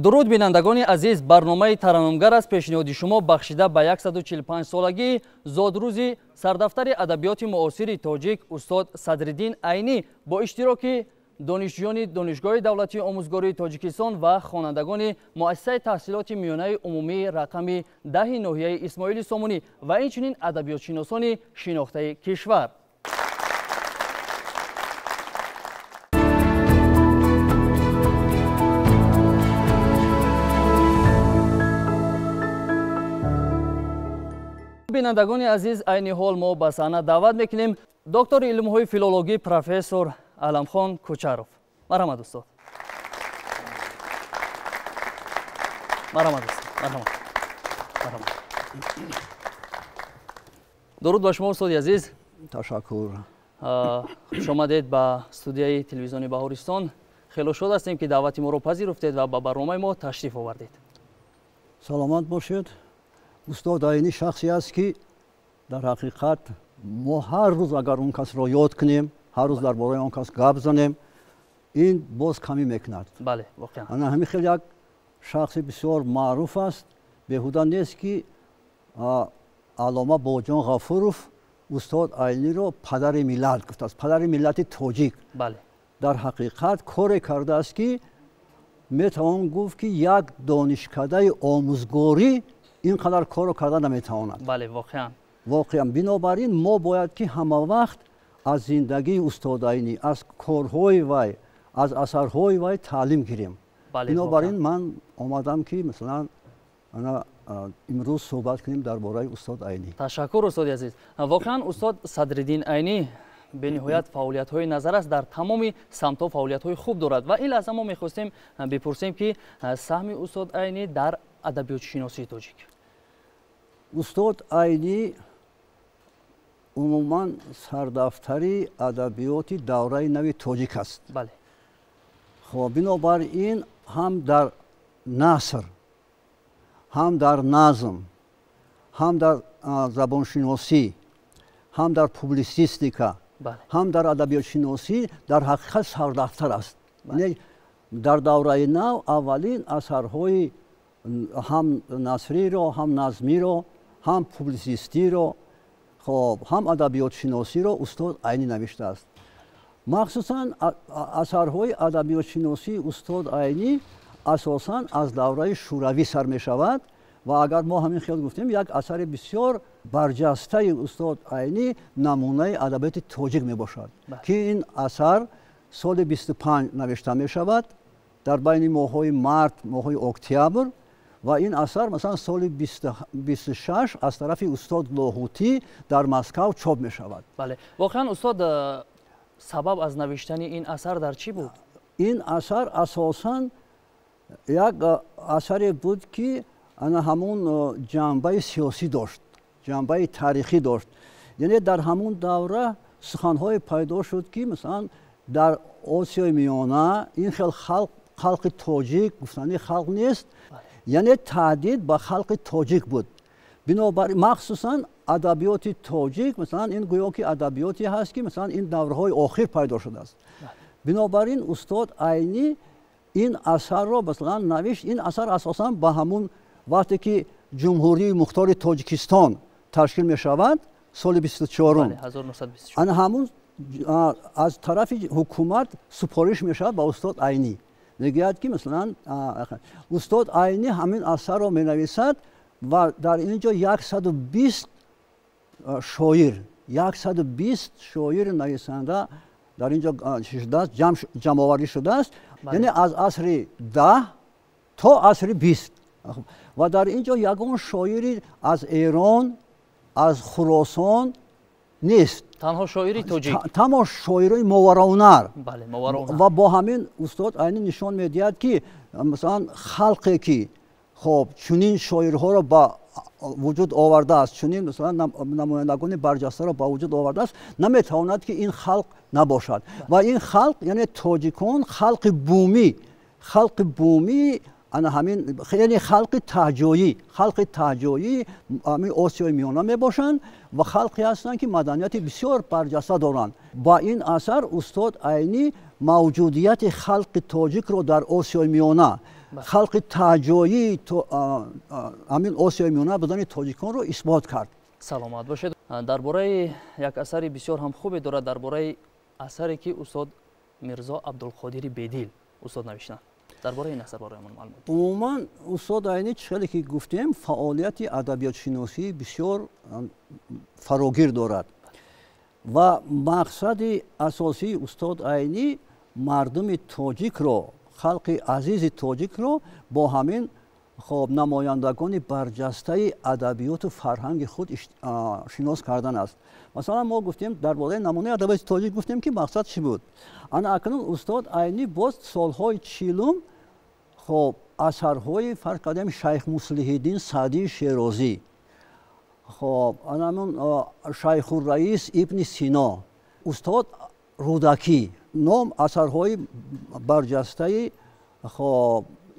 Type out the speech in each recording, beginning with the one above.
дуруд бинандагони азиз, барномаи тараннумгар аз пешниҳоди шумо бахшида ба 145-солагии зодрӯзи сардафтари адабиёти муосири тоҷик устод Садриддин Айнӣ бо иштироки донишҷӯёни донишгоҳи давлатии омӯзгории Тоҷикистон ва хонандагони муассисаи таҳсилоти миёнаи умумии рақами 10 ноҳияи Исмоили Сомонӣ ва инчунин адабиётшиносони шинохтаи кишвар. бинандагони азиз, айни ҳол мо ба саҳна даъват мекунем доктори илмҳои филологӣ профессор Аламхон Кучаров. Марҳамат устод. Марҳамат устод. Марҳамат. Дуруд ба шумо устоди азиз. Ташаккур. Хуш омадед ба студияи телевизиони Баҳористон. Хело шод ҳастем ки даъвати моро пазируфтед ва ба барномаи мо ташриф овардед. Саломат бошед. Устод Айнӣ шахсе аст ки дар ҳақиқат мо ҳар рӯз агар он касро ёд кунем, ҳар рӯз дар бораи он кас гап занем, ин боз камӣ мекунад. Бале, воқеан. Ана ҳамин хел як шахси бисёр маъруф аст. Беҳуда нест ки Алома Боҷон Ғафуров устод Айниро падари миллат гуфтааст, падари миллати тоҷик. Бале. Дар ҳақиқат коре кардааст ки метавон гуфт ки як донишкадаи омӯзгорӣ ин қадар корро карда наметавонад. Бале, воқеан. Воқеан бинобар ин мо бояд ки ҳама вақт аз зиндагии устод Айнӣ, аз корҳои вай, аз асарҳои вай таълим гирем. Бинобар ин ман омадам ки масалан имрӯз суҳбат кунем дар бораи устод Айнӣ. Ташаккур устоди азиз. Воқеан устод Садриддин Айнӣ бениҳоят фаъолиятҳои назар аст, дар тамоми самтҳо фаъолиятҳои хуб дорад ва ин лаҳза мо мехостем бипурсем ки саҳми устод Айнӣ дар адабиётшиносии тоҷик. Устод Айнӣ умуман сардафтари адабиёти давраи нави тоҷик аст. Бале. Хоб бинобар ин ҳам дар наср, ҳам дар назм, ҳам дар забоншиносӣ, ҳам дар публицистика, ҳам дар адабиётшиносӣ дар ҳақиқат сардафтар аст. Дар давраи нав аввалин асарҳои ҳам насриро, ҳам назмиро, ҳам публицистиро, ҳам адабиётшиносиро устод Айнӣ навиштааст. махсусан асарҳои адабиётшиносии устод Айнӣ асосан аз давраи шӯравӣ сар мешавад ва агар мо ҳамин хел гуфтем як асари бисёр барҷастаи устод Айнӣ намунаи адабиёти тоҷик мебошад ки ин асар соли 25 навишта мешавад дар байни моҳҳои март, моҳҳои октябр ва ин асар масалан соли 26 аз тарафи устод Лоҳутӣ дар Москав чоп мешавад. Бале. Воқеан устод сабаб аз навиштани ин асар дар чӣ буд? Ин асар асосан як асаре буд ки ана ҳамун ҷанбаи сиёсӣ дошт, ҷанбаи таърихӣ дошт. Яъне дар ҳамун давра суханҳое пайдо шуд ки масалан дар Осиёи Миёна ин хел халқи тоҷик гуфтани халқ нест, яъне таҳдид ба халқи тоҷик буд. Бинобар махсусан адабиёти тоҷик масалан ин гӯё ки адабиёте ҳаст ки масалан ин давраҳои охир пайдо шудааст. Бинобар ин устод Айнӣ ин асарро масалан навишт. Ин асар асосан ба ҳамун вақте ки ҷумҳурии мухтори Тоҷикистон ташкил мешавад соли 24 ана ҳамун аз тарафи ҳукумат супориш мешавад ба устод Айнӣ. Мегӯяд ки масалан устод Айнӣ ҳамин асарро менависад ва дар ин ҷо 120 шоир нависанда дар ин ҷо ҷамъоварӣ шудааст, яъне аз асри 10 то асри 20 ва дар ин ҷо ягон шоири аз Эрон, аз Хуросон нест. Танҳо шоири тоҷик. Тамо шоирои мовараунар. Бале, мовараунар. Ва бо ҳамин устод Айнӣ нишон медиҳад ки масалан халқе ки хоб чунин шоирҳоро ба вуҷуд овардааст, чунин масалан намояндагони барҷастаро ба вуҷуд овардааст, наметавонад ки ин халқ набошад. Ва ин халқ яъне тоҷикон халқи бумӣ ана ҳамин яъне халқи таҳҷоӣ ҳамин Осиёи Миёна мебошанд ва халқе ҳастанд ки маданияти бисёр барҷаста доранд. Ба ин асар устод Айнӣ мавҷудияти халқи тоҷикро дар Осиёи Миёна халқи таҷоии ҳамин осиёи миёна будани тоҷиконро исбот кард. саломат бошед. дар бораи як асари бисёр ҳам хубе дорад, дар бораи асаре ки устод мирзо абдулқодири бедил устод навиштанд. дар бораи ин асар бароямон маълумот. умуман устод айни чиқаре ки гуфтем фаъолияти адабиётшиносӣ бисёр фарогир дорад ва мақсади асосии устод айни мардуми тоҷикро, халқи азизи тоҷикро бо ҳамин намояндагони барҷастаи адабиёту фарҳанги худ шинос кардан аст. масалан мо гуфтем дар бораи намунаи адабияти тоҷик гуфтем ки мақсад чӣ буд. ана акнун устод айни боз солҳои 40 асарҳои фарқ кардем шайх муслиҳиддин саъдии шерозӣ, анамун шайхураис ибни сино, устод рудакӣ ном асарҳои барҷастаи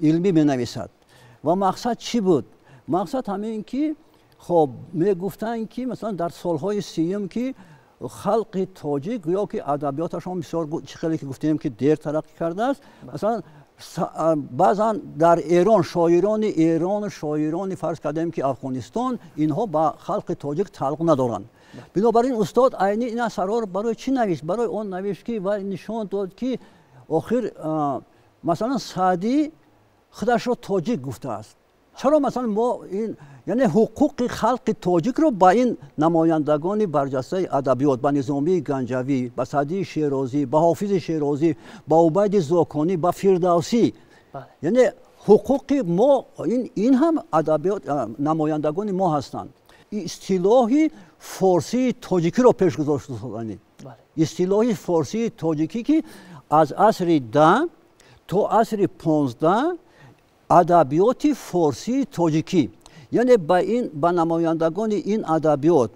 илмӣ менависад. ва мақсад чӣ буд? мақсад ҳамин ки мегуфтанд ки масалан дар солҳои 30 ки халқи тоҷик гӯё ки адабиёташон бисёр чиқале ки гуфтем ки дер тараққӣ кардааст. масалан баъзан дар эрон шоирони эрон, шоирони фарз кардем ки афғонистон, инҳо ба халқи тоҷик тааллуқ надоранд. бинобар ин устод айни ин асарҳоро барои чӣ навишт? барои он навишт ки ва нишон дод ки охир масалан саъдӣ худашро тоҷик гуфтааст. чаро масалан мо ин яъне ҳуқуқи халқи тоҷикро ба ин намояндагони барҷастаи адабиёт, ба низомии ганҷавӣ, ба саъдии шерозӣ, ба ҳофизи шерозӣ, ба убайди зоконӣ, ба фирдавсӣ, яъне ҳуқуқи мо ин ҳам адабиёт намояндагони мо ҳастанд. истилоҳи форсии тоҷикиро пеш гузошт. истилоҳи форсии тоҷикӣ ки аз асри 10 то асри 15 адабиёти форсии тоҷикӣ, яъне ба намояндагони ин адабиёт,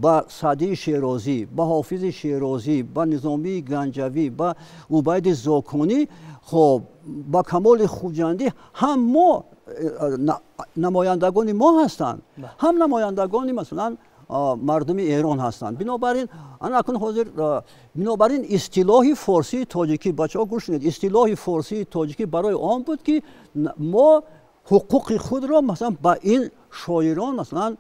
ба саъдии шерозӣ, ба ҳофизи шерозӣ, ба низомии ганҷавӣ, ба убайди зоконӣ, ба камоли хуҷандӣ ҳам мо намояндагони мо ҳастанд, ҳам намояндагони масалан мардуми эрон ҳастанд. бинобар ин истилоҳи форсии тоҷикӣ, бачаҳо гӯш кунед, истилоҳи форсии тоҷикӣ барои он буд ки мо ҳуқуқи худро масалан ба ин шоирон масалан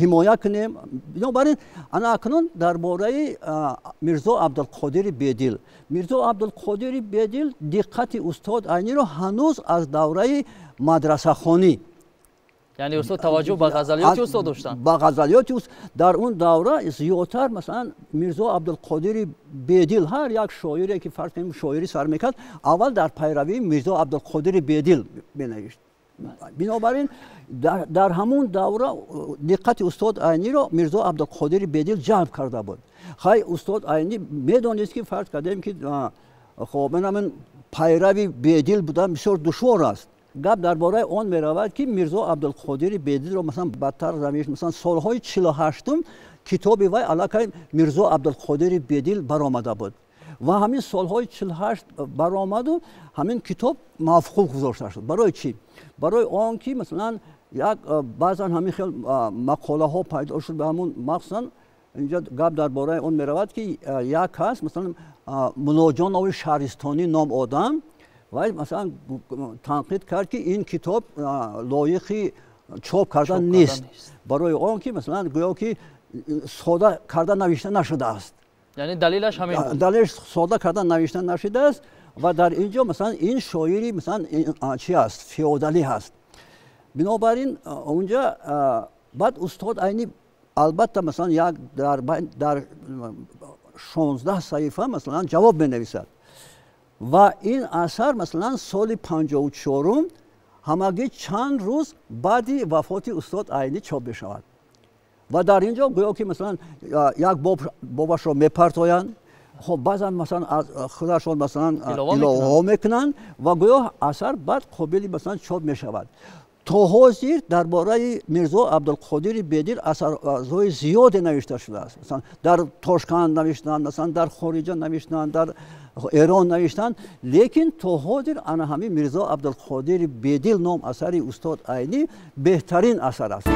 ҳимоя кунем. бинобар ин ана акнун дар бораи мирзо абдулқодири бедил, мирзо абдулқодири бедил диққати устод айниро ҳанӯз аз давраи мадрасахонӣ, яъне устод таваҷҷӯҳ ба ғазалиёти устод доштанд. ба ғазалиёти дар он давра зиёдтар масалан мирзо абдулқодири бедил ҳар як шоире ки фарз кунем шоирӣ сар мекард, аввал дар пайравии мирзо абдулқодири бедил менавишт. бинобар ин дар ҳамун давра диққати устод айниро мирзо абдулқодири бедил ҷалб карда буд. хай устод айни медонист ки фарз кардем ки менамин пайрави бедил будан бисёр душвор аст. гап дар бораи он меравад ки мирзо абдулқодири бедилро масалан бадтар навишт. масалан солҳои 48 китоби вай аллакай мирзо абдулқодири бедил баромада буд ва ҳамин солҳои 48 баромаду ҳамин китоб мавқуф гузошта шуд. барои чӣ? барои он ки масалан як баъзан ҳамин хел мақолаҳо пайдо шуд ба ҳамун мақсад инҷа гап дар бораи он меравад ки як кас масалан муллоҷонови шаҳристонӣ ном одам вай масалан танқид кард ки ин китоб лоиқи чоп кардан нест, барои он ки масалан гӯё ки сода карда навишта нашудааст. яъне далилаш ҳамин буд. далилаш сода карда навишта нашудааст ва дар ин ҷо масалан ин шоири масалан чи аст, феодалӣ ҳаст. бинобар ин унҷа баъд устод айни албатта масалан як дар 16 саҳифа масалан ҷавоб менависад ва ин асар масалан соли 54 ҳамагӣ чанд рӯз баъди вафоти устод айни чоп мешавад. ва дар ин ҷо гӯё ки масалан як бобашро мепартоянд, баъзан масалан аз худашон масалан иловаҳо мекунанд ва гӯё асар баъд қобили масалан чоп мешавад. то ҳозир дар бораи мирзо абдулқодири бедил асарҳои зиёде навишта шудааст. масалан дар тошканд навиштанд, масалан дар хориҷа навиштанд, дар эрон навиштанд, лекин то ҳозир ана ҳамин мирзо абдулқодири бедил ном асари устод айни беҳтарин асар аст.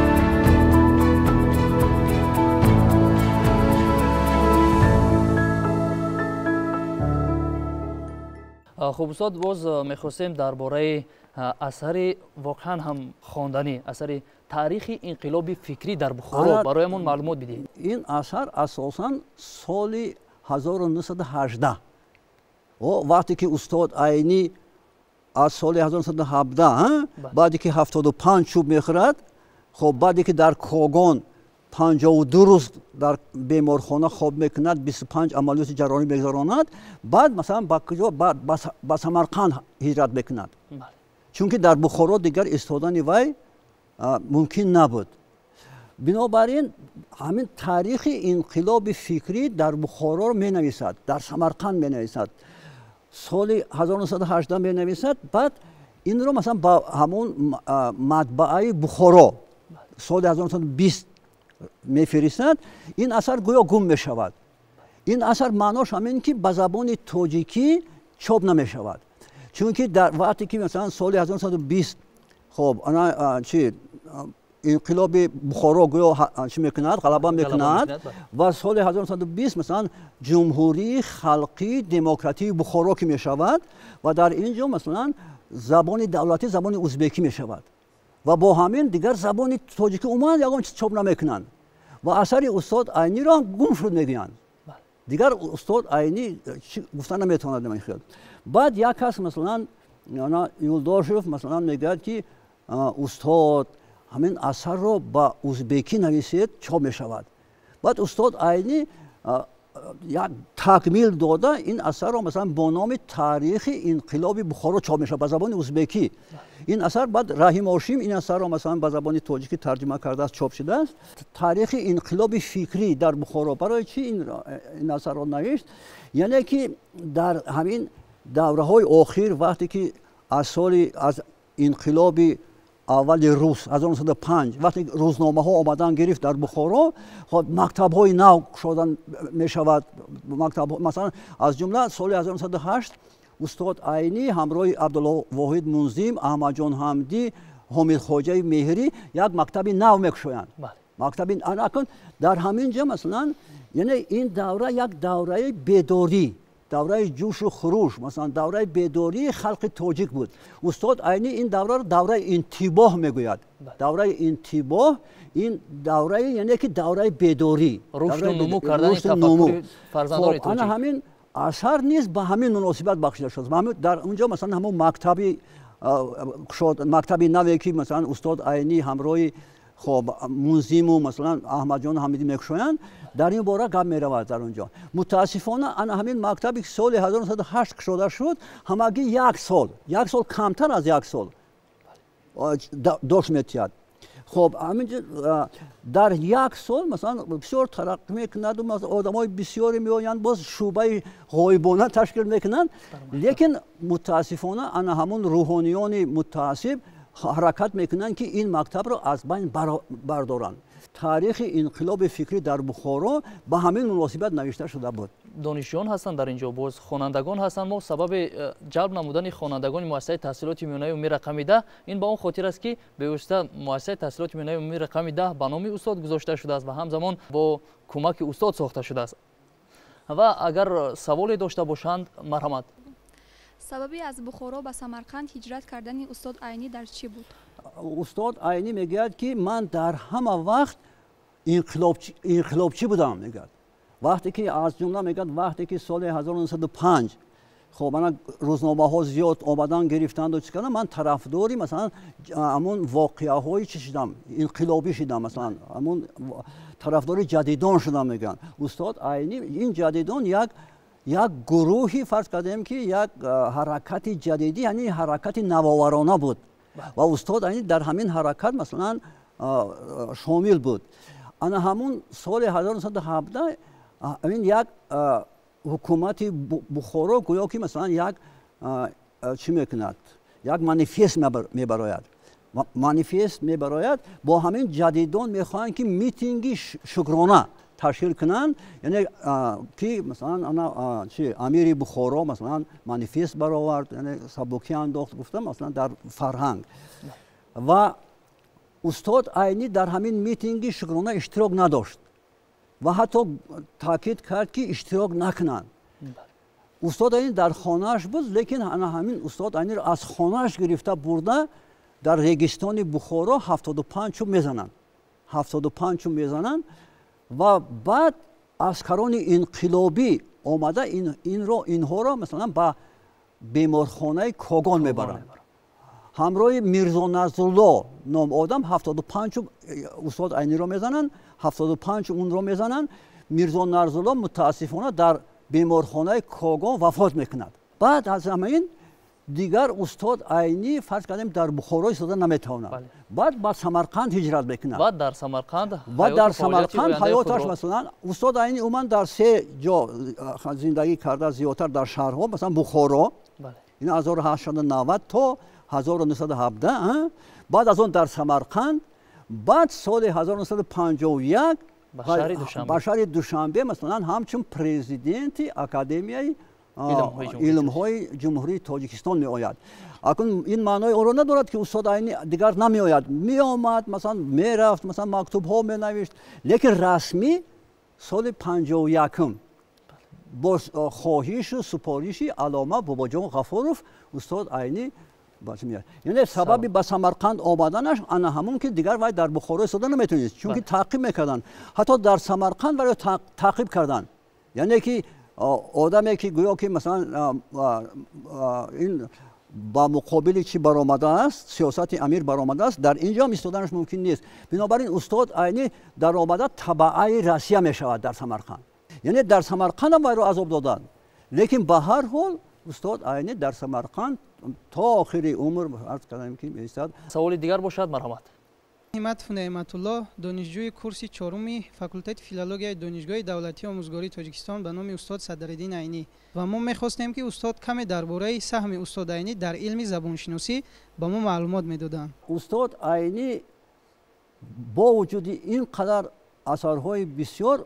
хуб устод боз мехостем дар бораи асари воқеан ҳам хонданӣ асари таърихи инқилоби фикрӣ дар Бухоро бароямон маълумот бидиҳед. ин асар асосан соли 1918 вақте ки устод Айнӣ аз соли 1917 баъде ки 75 чӯб мехӯрад, хоб баъде ки дар Когон 52 рӯз дар беморхона хоб мекунад, 25 амалиёти ҷарроҳӣ мегузаронад, баъд масалан ба Самарқанд ҳиҷрат мекунад, чунки дар Бухоро дигар истодани вай мумкин набуд. бинобар ин ҳамин таърихи инқилоби фикрӣ дар Бухоро менависад, дар Самарқанд менависад, соли 1918 менависад, баъд инро масалан ба ҳамон матбааи Бухоро соли 1920 мефиристад. ин асар гӯё гум мешавад. ин асар маънош ҳамин ки ба забони тоҷикӣ чоп намешавад, чунки дар вақте ки масалан соли 1920 хоб инқилоби Бухоро гӯё чӣ мекунад, ғалаба мекунад ва соли 1920 масалан ҷумҳурии халқии демократии Бухоро ки мешавад ва дар ин ҷо масалан забони давлатӣ забони узбекӣ мешавад ва бо ҳамин дигар забони тоҷикӣ умуман ягон чиз чоп намекунанд ва асари устод Айниро гум шуд мегӯянд. дигар устод Айнӣ гуфта наметавонад намаи хел. баъд як кас масалан Юлдошев масалан мегӯяд ки устод ҳамин асарро ба узбекӣ нависед, чоп мешавад. баъд устод Айнӣ як такмил дода ин асарро масалан бо номи таърихи инқилоби Бухоро чоп мешавад ба забони узбекӣ. ин асар баъд Раҳим Ҳошим ин асарро масалан ба забони тоҷикӣ тарҷима кардааст, чоп шудааст. таърихи инқилоби фикрӣ дар Бухоро барои чӣ ин асарро навишт? яъне ки дар ҳамин давраҳои охир вақте ки аз инқилоби аввали рус 1905 вақте рӯзномаҳо омадан гирифт дар Бухоро, мактабҳои нав кушода мешавад. масалан аз ҷумла соли 1908 устод Айнӣ ҳамроҳи Абдулло Воҳид Мунзим, Аҳмадҷон Ҳамдӣ, Ҳомидхоҷаи Меҳрӣ як мактаби нав мекушоянд. мактаби дар ҳамин ҷо масалан яъне ин давра як давраи бедорӣ, давраи ҷӯшу хуруш, масалан давраи бедории халқи тоҷик буд. устод Айнӣ ин давраро давраи интибоҳ мегӯяд. давраи интибоҳ ин давраи яъне ки давраи бедорӣ, рушду нумӯ кардани тафаккури фарзандони тоҷик. ана ҳамин асар низ ба ҳамин муносибат бахшида шуд. дар унҷо масалан ҳамон мактаби наве ки масалан устод Айнӣ ҳамроҳи Мунзиму масалан Аҳмадҷон Ҳамидӣ мекушоянд, дар ин бора гап меравад. дар унҷо мутаассифона ана ҳамин мактаби ки соли 1908 кушода шуд, ҳамагӣ як сол камтар аз як сол дошт метиҳад. хоб ҳаминҷо дар як сол масалан бисёр тараққӣ мекунад, одамои бисёре меоянд, боз шӯъбаи ғоибона ташкил мекунанд, лекин мутаассифона ана ҳамон рӯҳониёни мутаассиб ҳаракат мекунанд ки ин мактабро аз байн бардоранд. таърихи инқилоби фикрӣ дар Бухоро ба ҳамин муносибат навишта шуда буд. донишҷӯён ҳастанд дар ин ҷо, боз хонандагон ҳастанд. мо сабаби ҷалб намудани хонандагони муассисаи таҳсилоти миёнаи умумии рақами 10 ин ба он хотир аст ки бевосита муассисаи таҳсилоти миёнаи умумии рақами 10 ба номи устод гузошта шудааст ва ҳамзамон бо кӯмаки устод сохта шудааст. ва агар саволе дошта бошанд марҳамат. сабаби аз Бухоро ба Самарқанд ҳиҷрат кардани устод Айнӣ дар чӣ буд? устод Айнӣ мегӯяд ки ман дар ҳама вақт инқилобчӣ будам. мегӯяд вақте ки аз ҷумла мегӯяд вақте ки соли 1905 хоб ана рӯзномаҳо зиёд омадан гирифтанду чӣ кардам, ман тарафдори масалан ҳамон воқеаҳои чӣ шудам, инқилобӣ шудам, масалан ҳамон тарафдори ҷадидон шудам. мегӯянд устод Айнӣ ин ҷадидон як гурӯҳи фарз кардем ки як ҳаракати ҷадидӣ, яъне ҳаракати навоварона буд ва устод Айнӣ дар ҳамин ҳаракат масалан шомил буд. ана ҳамун соли 1917 ин як ҳукумати Бухоро гӯё ки масалан як чӣ мекунад, як манифест мебарояд, бо ҳамин ҷадидон мехоҳанд ки митинги шукрона ташкил кунанд, яъне ки масалан амири Бухоро масалан манифест баровард, яъне сабукӣ андохт, гуфта масалан дар фарҳанг. ва устод Айнӣ дар ҳамин митинги шукрона иштирок надошт ва ҳатто таъкид кард ки иштирок накунанд. استاد این در خانه‌اش بود، لیکن همین استاد این از خانه‌اش گرفته برده در رگستان بخارا 75 چوب میزنن. 75 چوب میزنن و بعد عسکران انقلابی آمده اینها را مثلا به بیمارخانه کاگان میبرن. همراه میرزا نصرالله نام آدم 75 چوب استاد عینی را میزنن، 75 اون را میزنن. میرزا نصرالله متاسفانه در بیمارخانه کاگان وفات میکند. بعد از همین دیگر استاد عینی فرض کردیم در بخارا ایستاده نمیتواند. بعد با سمرقند هجرت میکند. بعد در سمرقند حیاتش مثلا استاد عینی اومد در 3 جا زندگی کرده، زیادتر در شهرها، مثلا بخارا این 1890 تا 1917. بعد از اون در سمرقند. بعد سال 1951 با شهر دوشنبه مثلا همچون پرزیدنت اکادمیای علم‌های جمهوری تاجیکستان می آید. اکنون این معنای آن را ندارد که استاد عینی دیگر نمی آید. می آمد مثلا می رفت، مثلا مکتوب ها می نوشت، لیکن رسمی سال 51 با خواهش و سپارش علامه باباجان غفاروف استاد عینی یعنی سببی به سمرقند آمدنش آن همون که دیگر وای در بخارا ایستاده نمیتونید، چون که تعقیب میکردن. حتی در سمرقند ولی تعقیب کردن. یعنی که آدمی که گویا که مثلا این با مقابل چی برآمده است، سیاست امیر برآمده است، در اینجا ایستادنش ممکن نیست. بنابراین استاد عینی در آمده تبعه روسیه میشود در سمرقند. یعنی در سمرقند هم وای را عذاب دادن، لیکن به هر حال استاد عینی در سمرقند تا آخر عمر عرض کردم که ایستاد. سوال دیگر باشد مرحمت. همت نعمت الله دانشجوی کورس 4 فاکولته فیلولوژی دانشگاه دولتی آموزگاری تاجیکستان به نام استاد صدرالدین عینی و ما می‌خواستیم که استاد کمی درباره سهم استاد عینی در علم زبانشناسی به ما معلومات میدادند. استاد عینی با وجود این قدر اثرهای بسیار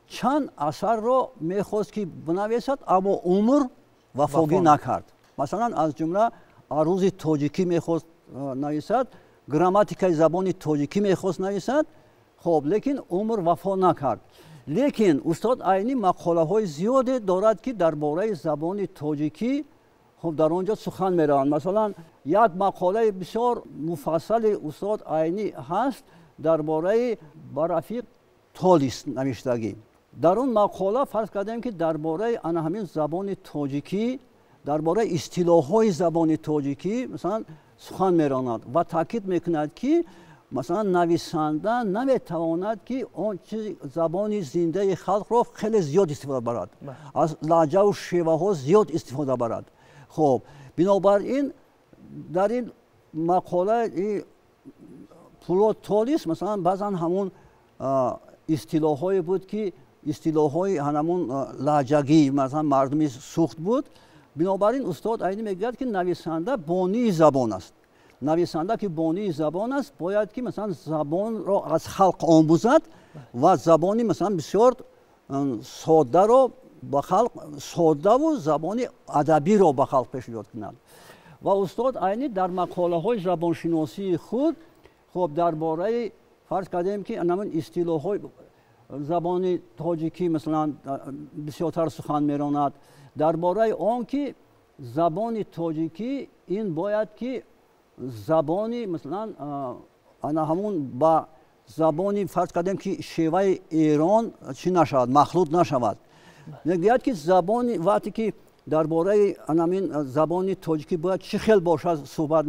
چند اثر را می‌خواست که بنویسد، اما عمر وفاقی نکرد. مثلا از جمله عروض تاجیکی می‌خواست نویسد، گراماتیکای زبان تاجیکی می‌خواست نویسد، خب لیکن عمر وفا نکرد. لیکن استاد عینی مقاله های زیادی دارد که درباره زبان تاجیکی خب در آنجا سخن می‌رود. مثلا یک مقاله بسیار مفصل استاد عینی هست درباره برافیق تالیس نوشتگی. در اون مقاله فرض کردیم که درباره همین زبان تاجیکی، درباره اصطلاح‌های زبان تاجیکی مثلا سخن می‌راند و تاکید می‌کند که مثلا نویسنده نمی‌تواند که آن چیز زبان زنده خلق را خیلی زیاد استفاده برد، از لهجه و شیوه‌ها زیاد استفاده برد. خب بنابراین در این مقاله پلوتالیس مثلا بعضا همون اصطلاح‌هایی بود که اصطلاح‌های همون لهجگی مثلا مردمی سوخت بود. بنابراین استاد عینی میگوید که نویسنده بانی زبان است. نویسنده که بانی زبان است باید که مثلا زبان را از خلق آموزد و زبانی مثلا بسیار ساده را به خلق، ساده و زبان ادبی را به خلق پیشنهاد کند. و استاد عینی در مقاله های زبانشناسی خود خب درباره فرض کردیم که همین اصطلاح‌های زبان تاجیکی مثلا بسیارتر سخن می‌راند، درباره آن که زبان تاجیکی این باید که زبانی مثلا همون با زبانی فرض کردیم که شیوه ایران چی نشود، مخلوط نشود. میگوید که زبانی وقتی که درباره همین زبان تاجیکی باید چه خیلی باشد صحبت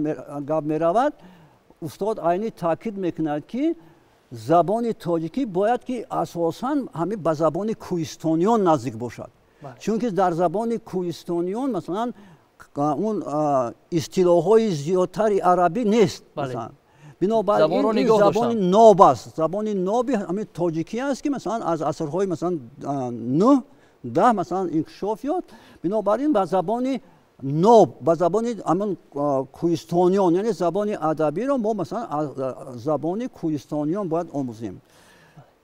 گپ می‌رود، استاد عینی تاکید میکند که زبان تاجیکی باید که اساساً همین به زبان کوهستانیان نزدیک باشد. چون که در زبان کوهستانیان مثلا اون اصطلاح‌های زیادتر عربی نیست. مثلا بنابراین این زبان ناب است. زبان نابی همین تاجیکی است که مثلا از عصرهای مثلا 9-10 مثلا انکشاف یافت. بنابراین به زبان ناب، به زبان همون کوهستانیان یعنی زبان ادبی را ما مثلا از زبان کوهستانیان باید آموزیم.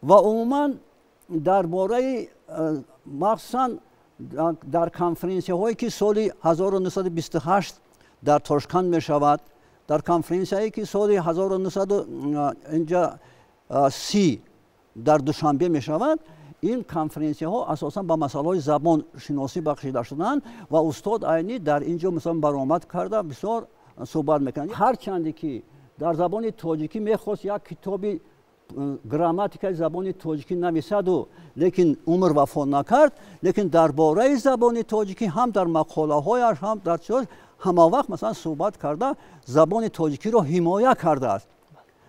و عموما درباره مخصوصا در کنفرانسی هایی که سال 1928 در تاشکند می شود، در کنفرانسی هایی که سال 1930 در دوشنبه می شود، این کنفرانسیه ها اساسا با مسائل زبان شناسی بخشیده شدند و استاد عینی در اینجا مثلا برآمد کرده بسیار صحبت میکنند. هر چندی که در زبان تاجیکی میخواست یک کتابی گراماتیکای زبان تاجیکی نویسد و لیکن عمر وفا نکرد، لیکن درباره زبان تاجیکی هم در مقاله هایش هم در چیز همه وقت مثلا صحبت کرده، زبان تاجیکی رو حمایت کرده است.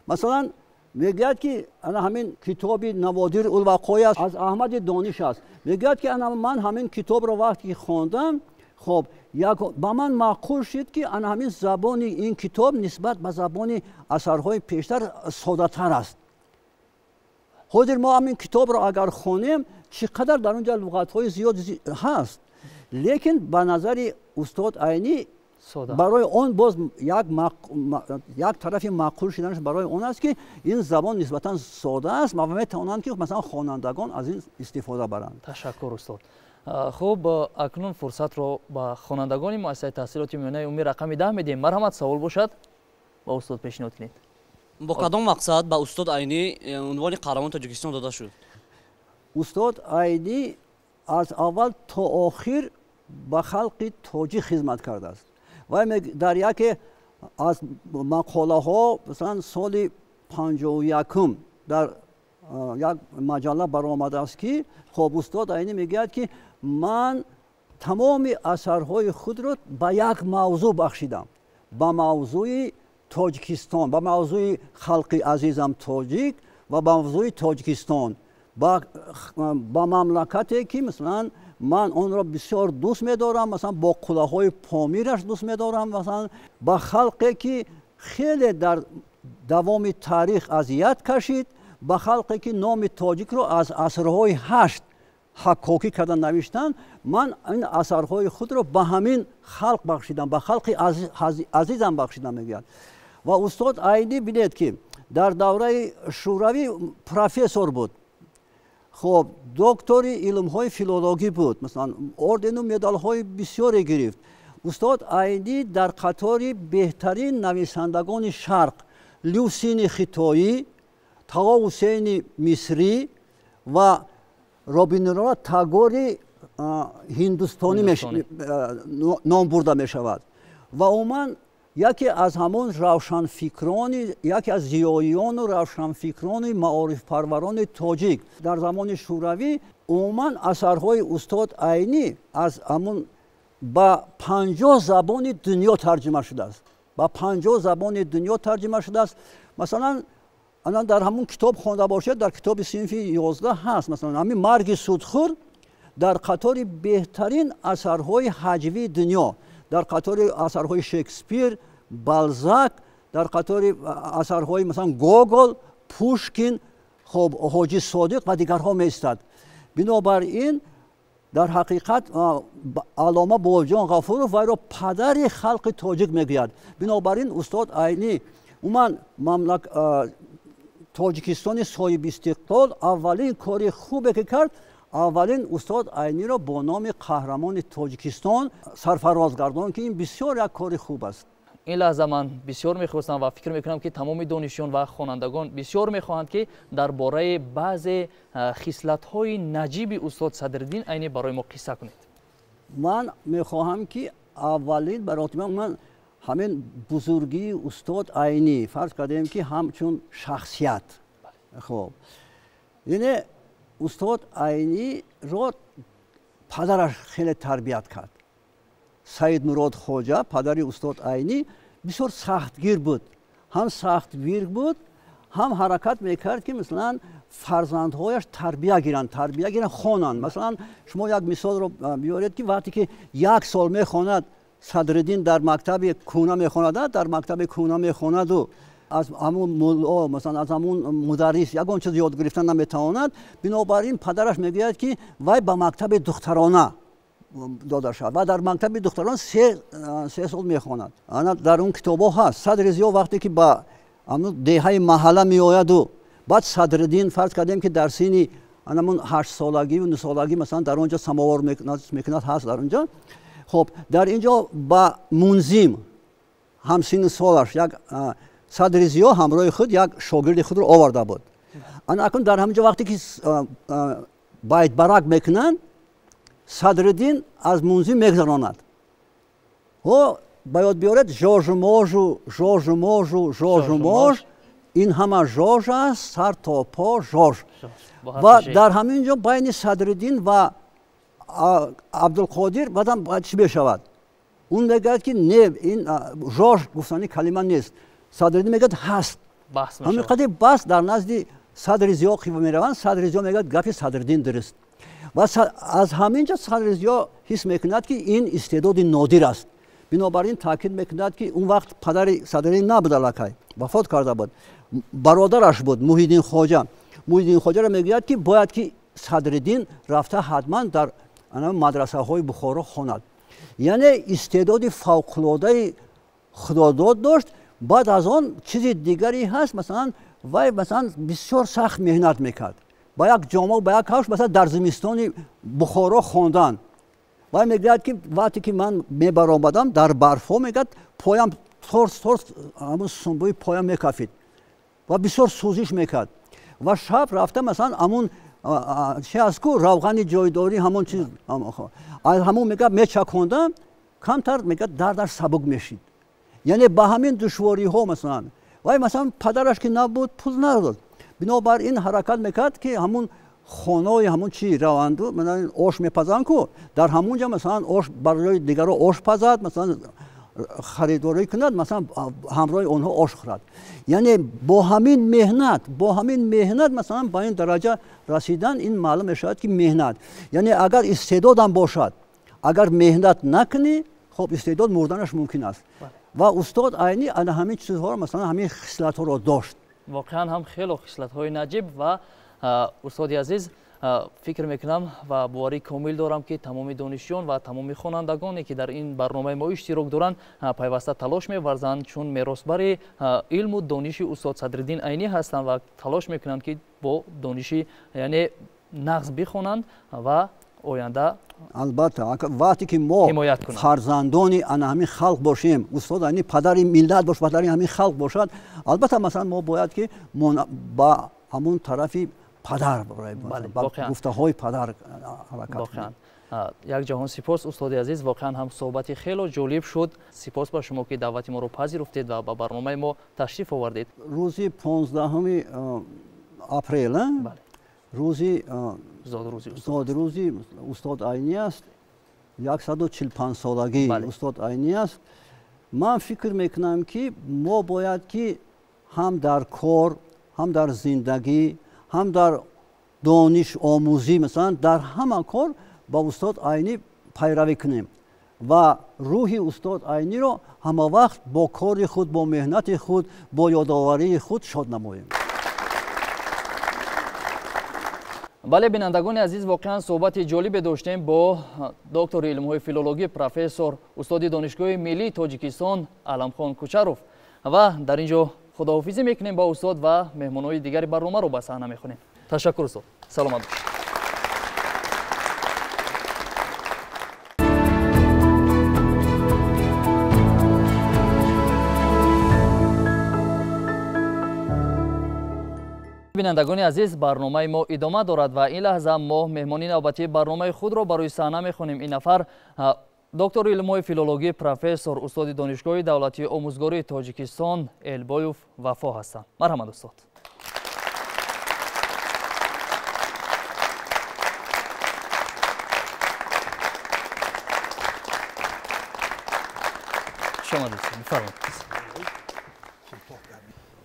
مثلا میگوید که همین کتاب نوادر الوقایع از احمد دانش است. میگوید که من همین کتاب رو وقتی خواندم، خب با من معقول شد که همین زبان این کتاب نسبت به زبان اثرهای پیشتر ساده‌تر است. حاضر ما همین کتاب رو اگر خونیم چقدر در اونجا لغت‌های زیاد هست، لیکن به نظر استاد عینی برای اون باز یک طرف معقول شدنش برای اون است که این زبان نسبتا ساده است و میتوانند که مثلا خوانندگان از این استفاده برند. تشکر استاد. خوب اکنون فرصت رو با خوانندگان مؤسسه تحصیلات میانه عمومی رقم 10 میدیم. مرحمت سوال باشد با استاد پیشنهاد کنید. با کدام مقصد به استاد عینی عنوان قهرمان تاجیکستان داده شد؟ استاد عینی از اول تا آخر به خلق تاجیک خدمت کرده است و در یکی از مقاله ها مثلا سال 51 در یک مجله برآمده است که خب استاد عینی میگوید که من تمام اثرهای خود را به یک موضوع بخشیدم، به موضوع تاجیکستان، به موضوع خلق عزیزم تاجیک و به موضوع تاجیکستان، با مملکتی که مثلا من اون را بسیار دوست می‌دارم، مثلا با کلاه‌های پامیرش دوست می‌دارم، مثلا با خلقی که خیلی در دوام تاریخ اذیت کشید، با خلقی که نام تاجیک را از عصرهای 8 حکاکی کردن نوشتن، من این اثرهای خود را به همین خلق بخشیدم، به خلق عزیزم بخشیدم میگوید. و استاد عینی بینید که در دوره شوروی پروفسور بود، خب دکتری علم‌های فیلولوژی بود، مثلا اردن و مدال‌های بسیاری گرفت. استاد عینی در قطار بهترین نویسندگان شرق، لوسین خطایی، طاها حسین مصری و رابیندرانات تاگور هندوستانی نام برده می شود. و عموما یکی از همون روشنفکران، یکی از زیاییان و روشنفکران معارف پروران تاجیک در زمان شوروی، عموما اثرهای استاد عینی از همون با 50 زبان دنیا ترجمه شده است. با 50 زبان دنیا ترجمه شده است. مثلا الان در همون کتاب خوانده باشید، در کتاب صنف 11 هست، مثلا همین مرگ سودخور در قطار بهترین اثرهای هجوی دنیا، در قطار اثرهای شکسپیر، بالزاک، در قطار اثرهای مثلا گوگل، پوشکین، خب حاجی صادق و دیگرها میستد. بنابراین در حقیقت علامه بابجان غفورov وی را پدر خلق تاجیک میگوید. بنابراین استاد عینی عموما تاجیکستان صاحب استقلال اولین کاری خوبی که کرد، اولین استاد عینی را با نام قهرمان تاجیکستان سرفراز گرداند که این بسیار یک کار خوب است. این لحظه من بسیار میخواستم و فکر میکنم که تمام دانشجویان و خوانندگان بسیار میخواهند که درباره بعضی خصلت‌های نجیب استاد صدرالدین عینی برای ما قصه کنید. من میخواهم که اولین برای من همین بزرگی استاد عینی فرض کردیم که همچون شخصیت، خب یعنی استاد عینی را پدرش خیلی تربیت کرد. سید مراد خواجه پدر استاد عینی بسیار سختگیر بود، هم سختگیر بود هم حرکت میکرد که مثلا فرزندهایش تربیه گیرند خوانند. مثلا شما یک مثال رو بیارید که وقتی که 1 سال میخواند صدرالدین در مکتب کونا میخواند، در مکتب کونا میخواند و از همون ملا مثلا از همون مدرس یگان چیز یاد گرفتن نمیتواند، بنابراین پدرش میگوید که وی به مکتب دخترانه داده شد و در مکتب دختران 3 سال میخواند. در اون کتاب ها هست. صدر ضیا وقتی که با دهه محله میآید و بعد صدرالدین فرض کردیم که در سن همون 8 سالگی و 9 سالگی مثلا در اونجا سماور میکند هست در اونجا. خب در اینجا با منظم همسن سالش یک صدر ضیا همراه خود یک شاگرد خود رو آورده بود. اکنون در همینجا وقتی که байт-барак мекунанд, Садриддин аз мунзӣ мегзаронад. ба ёд биёред жожу мож, ин ҳама жож аст, сар то по жож. ва дар ҳамин ҷо байни Садриддин ва Абдулқодир баъдам чӣ мешавад? Он мегӯяд ки не, ин жож гуфтани калима нест. Садриддин мегӯяд ҳаст. ҳамин қадр бас дар назди Садри Зиё қива мераванд. Садри Зиё мегӯяд гапи Садриддин дуруст. ва аз ҳамин ҷо Садри Зиё ҳис мекунад ки ин истеъдоди нодир аст. бинобар ин таъкид мекунад ки он вақт падари Садриддин набуд, аллакай вафот карда буд, бародараш буд Муҳиддин Хоҷа. Муҳиддин Хоҷаро мегӯяд ки бояд ки Садриддин рафта ҳатман дар мадрасаҳои Бухоро хонад. яъне истеъдоди фавқулодаи худодод дошт. баъд аз он чизи дигаре ҳаст, масалан вай бисёр сахт меҳнат мекард. ба як ҷома ба як кавш масалан дар зимистони Бухоро хондан. вай мегӯяд ки вақте ки ман мебаромадам дар барфҳо, мегӯяд поям торс ҳамун сумбуи поям мекафид ва бисёр сӯзиш мекард. ва шаб рафта масалан ҳамун чи аст ку равғани ҷойдорӣ ҳамон чиз ҳамун мегӯяд мечаконда, камтар мегӯяд дардаш сабук мешид. яъне ба ҳамин душвориҳо масалан вай масалан падараш ки набуд, пул надод. бинобар ин ҳаракат мекард ки ҳамун хонаи ҳамун чи раванду ош мепазанд ку дар ҳамун ҷо масалан ош барои дигаро ош пазад, масалан харидорӣ кунад, масалан ҳамроҳи онҳо ош хӯрад. яъне бо ҳамин меҳнат масалан ба ин дараҷа расидан, ин маълум мешавад ки меҳнат, яъне агар истеъдодам бошад, агар меҳнат накунӣ, хоб истеъдод мурданаш мумкин аст. ва устод Айнӣ ана ҳамин чизҳоро масалан ҳамин хислатҳоро дошт. воқеан ҳам хело хислатҳои наҷиб ва устоди азиз, фикр мекунам ва боварӣ комил дорам ки тамоми донишҷӯён ва тамоми хонандагоне ки дар ин барномаи мо иштирок доранд, пайваста талош меварзанд, чун меросбари илму дониши устод Садриддин Айнӣ ҳастанд ва талош мекунанд ки бо дониши яъне нағз бихонанд ва оянда албатта вақте ки мо фарзандони ана ҳамин халқ бошем, устод Айнӣ падари миллат бошад, падари ҳамин халқ бошад, албатта масалан мо бояд ки ба ҳамун тарафи падар ба гуфтаҳои падар ҳаракат кунем. як ҷаҳон сипос устоди азиз, воқеан ҳам суҳбати хело ҷолиб шуд. Сипос ба шумо ки даъвати моро пазируфтед ва ба барномаи мо ташриф овардед. рӯзи 15 апрел рӯзи зодрӯзи устод Айнӣ аст. 145-солаги устод Айнӣ аст. ман фикр мекунам ки мо бояд ки ҳам дар кор, ҳам дар зиндагӣ, ҳам дар дониш омӯзӣ, масалан дар ҳама кор ба устод Айнӣ пайравӣ кунем ва рӯҳи устод Айниро ҳамавақт бо кори худ, бо меҳнати худ, бо ёдоварии худ шод намоем. бале бинандагони азиз, воқеан суҳбати ҷолибе доштем бо доктори илмҳои филологӣ, профессор, устоди донишгоҳи миллии Тоҷикистон Аламхон Кучаров. ва дар ин ҷо худоҳофизӣ мекунем ба устод ва меҳмонҳои дигари барномаро ба саҳна мехонем. ташаккур устод. саломат бошед. бинандагони азиз, барномаи мо идома дорад ва ин лаҳза мо меҳмони навбатии барномаи худро барои саҳна мехонем. ин нафар доктори илмҳои филологӣ, профессор, устоди донишгоҳи давлатии омӯзгории Тоҷикистон Элбоев Вафо ҳастанд. марҳамат устод.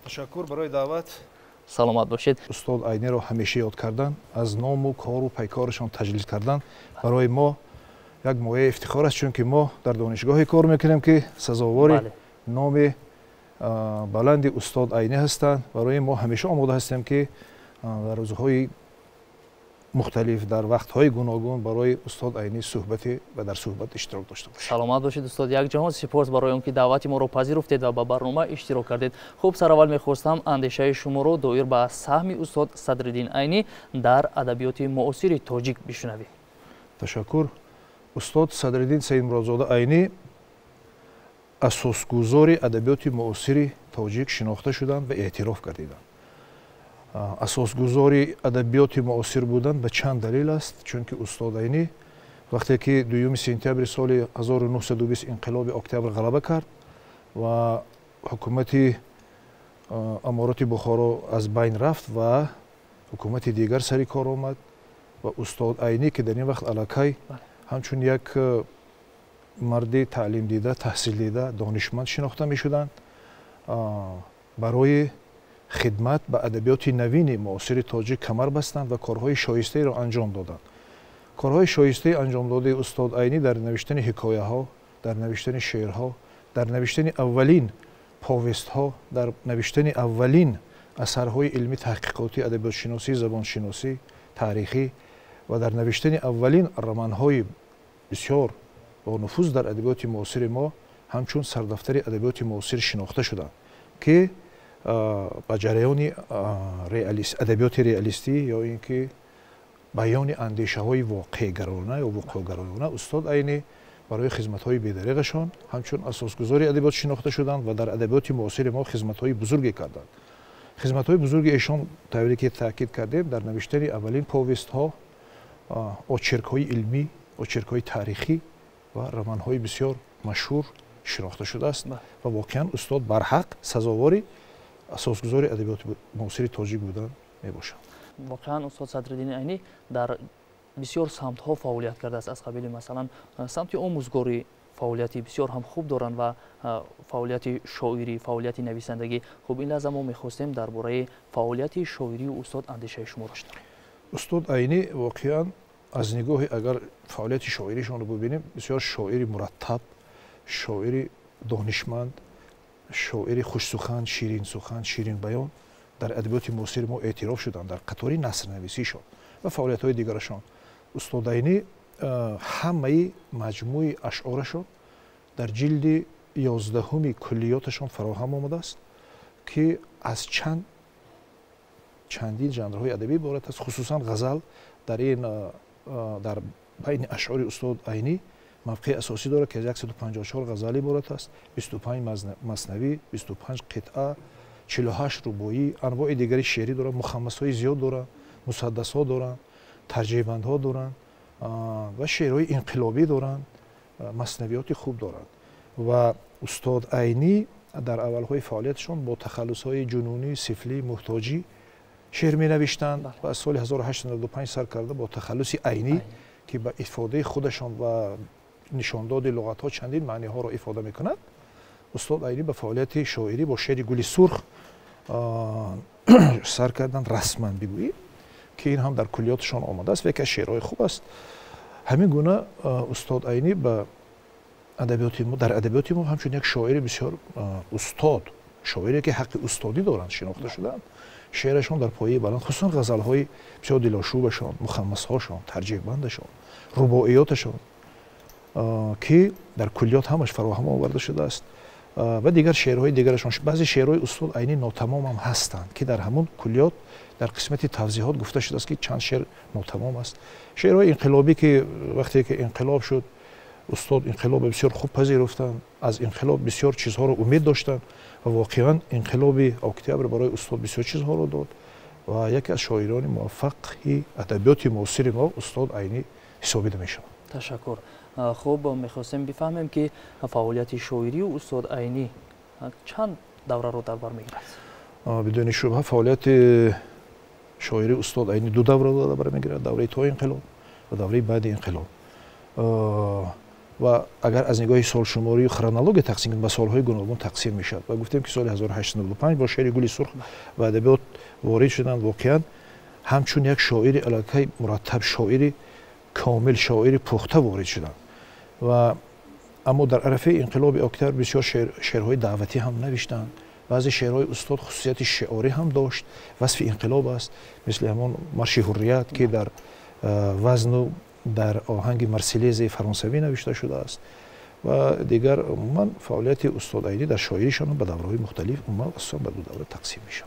ташаккур барои даъват. саломат бошед. устод Айниро ҳамеша ёд кардан, аз ному кору пайкорашон таҷлил кардан барои мо як мояи ифтихор аст, чунки мо дар донишгоҳе кор мекунем ки сазовори номи баланди устод Айнӣ ҳастанд. барои мо ҳамеша омода ҳастем ки дар рӯзҳои мухталиф, дар вақтҳои гуногун барои устод Айнӣ суҳбате ва дар суҳбат иштирок дошта бошем. саломат бошед устод. як ҷаҳон сипос барои он ки даъвати моро пазируфтед ва ба барнома иштирок кардед. хуб, сараввал мехостам андешаи шуморо доир ба саҳми устод Садриддин Айнӣ дар адабиёти муосири тоҷик бишунавем. ташаккур. устод Садриддин Саидмуратзода Айнӣ асосгузори адабиёти муосири тоҷик шинохта шуданд ва эътироф гардиданд. асосгузори адабиёти муосир будан ба чанд далил аст. Чунки устод Айнӣ вақте ки 2 сентябри соли 1920 инқилоби октябр ғалаба кард ва ҳукумати амороти Бухоро аз байн рафт ва ҳукумати дигар сари кор омад ва устод Айнӣ ки дар ин вақт аллакай ҳамчун як марди таълим дида, таҳсил дида, донишманд шинохта мешуданд, барои хидмат ба адабиёти навини муосири тоҷик камар бастанд ва корҳои шоистаеро анҷом доданд. корҳои шоистаи анҷомдодаи устод Айнӣ дар навиштани ҳикояҳо, дар навиштани шеърҳо, дар навиштани аввалин повестҳо, дар навиштани аввалин асарҳои илми таҳқиқотӣ, адабиётшиносӣ, забоншиносӣ, таърихӣ ва дар навиштани аввалин романҳои бисёр бо нуфуз дар адабиёти муосири мо ҳамчун сардафтари адабиёти муосир шинохта шуданд, ки ба ҷараёни адабиёти реалистӣ ё ин ки баёни андешаҳои воқеъгарона ё вуқӯъгароёна устод Айнӣ барои хизматҳои бедариғашон ҳамчун асосгузори адабиёт шинохта шуданд ва дар адабиёти муосири мо хизматҳои бузурге карданд. хизматҳои бузурги эшон тавре ки таъкид кардем дар навиштани аввалин повестҳо, очеркҳои илмӣ, очеркҳои таърихӣ ва романҳои бисёр машҳур шинохта шудааст ва воқеан устод барҳақ сазовори асосгузори адабиёти муосири тоҷик будан мебошад. واقعا استاد صدرالدین عینی در بسیار سمت ها فعالیت کرده است. از قبیل مثلا سمت آموزگاری فعالیتی بسیار هم خوب دارند و فعالیت شاعری، فعالیت نویسندگی. خب این لحظه ما می‌خواستیم درباره فعالیت شاعری استاد اندیشه شما داشتیم. استاد عینی واقعا از نگاه اگر فعالیت شاعریشون رو ببینیم بسیار شاعری مرتب، شاعری دانشمند، شاعری خوش سخن، شیرین بیان در ادبیات معاصر ما اعتراف شدند در قطاری نثرنویسیشون و فعالیت‌های دیگرشون. استاد عینی همه مجموعه اشعارشون در جلد 11 کلیاتشون فراهم آمده است که از چندین ژانرهای ادبی عبارت است. خصوصا غزل در بین اشعار استاد عینی موقع اساسی داره که 154 غزل عبارت است، 25 مثنوی، 25 قطعه، 48 رباعی، انواع دیگری شعری دارن، مخمس‌های زیاد دارن، مسدس‌ها دارن، ترجیح‌بندها دارن و شعرهای انقلابی دارن، مثنویات خوب دارن. و استاد عینی در اولهای فعالیتشون با تخلص‌های جنونی، سفلی، محتاجی شعر می‌نوشتند و از سال 1895 سر کرده با تخلص عینی که به افاده خودشان و نشانداد لغت‌ها چندین معنی‌ها را افاده می‌کنند. استاد عینی به فعالیت شاعری با شعر گل سرخ سر کردن رسما بگوییم که این هم در کلیاتشان آمده است و یک از شعرهای خوب است. همین گونه استاد عینی به در ادبیات ما همچون یک شاعر بسیار استاد، شاعری که حق استادی دارند شناخته شدند. شعرشان در پایه بلند، خصوصا غزل‌های بسیار دلاشوبشان، مخمس‌هاشان، ترجیح‌بندشان، رباعیاتشان که در کلیات همش فراهم آورده شده است. و دیگر شعرهای دیگرشان، بعضی شعرهای استاد عینی ناتمام هم هستند که در همون کلیات در قسمت توضیحات گفته شده است که چند شعر ناتمام است. شعرهای انقلابی که وقتی که انقلاب شد استاد انقلاب بسیار خوب پذیرفتند، از انقلاب بسیار چیزها رو امید داشتند و واقعا انقلاب اکتبر برای استاد بسیار چیزها رو داد و یکی از شاعران موفق ادبیات معاصر ما استاد عینی حسابیده میشه. تشکر. خوب میخواستیم بفهمیم که فعالیت شاعری و استاد عینی چند دوره رو در بر میگیرد؟ بدون شبهه فعالیت شاعری استاد عینی دو دوره رو در بر میگیرد، دوره تا انقلاب و دوره بعد انقلاب. و اگر از نگاه سال شماری و خرونولوژی تقسیم کنیم به سالهای گوناگون تقسیم میشد و گفتیم که سال 1895 با شعر گل سرخ و ادبیات وارد شدند. واقعا همچون یک شاعر الکی مرتب، شاعر کامل، شاعر پخته وارد شدند. و اما در عرصه انقلاب اکتبر بسیار شعرهای دعوتی هم نوشتند. بعضی شعرهای استاد خصوصیت شعاری هم داشت، وصف انقلاب است، مثل همون مارش حریت که در وزن و در آهنگ مرسیلیز فرانسوی نوشته شده است و دیگر. عموما فعالیت استاد عینی در شاعریشان به دوره‌های مختلف عموما اصلا به دو دوره تقسیم میشه.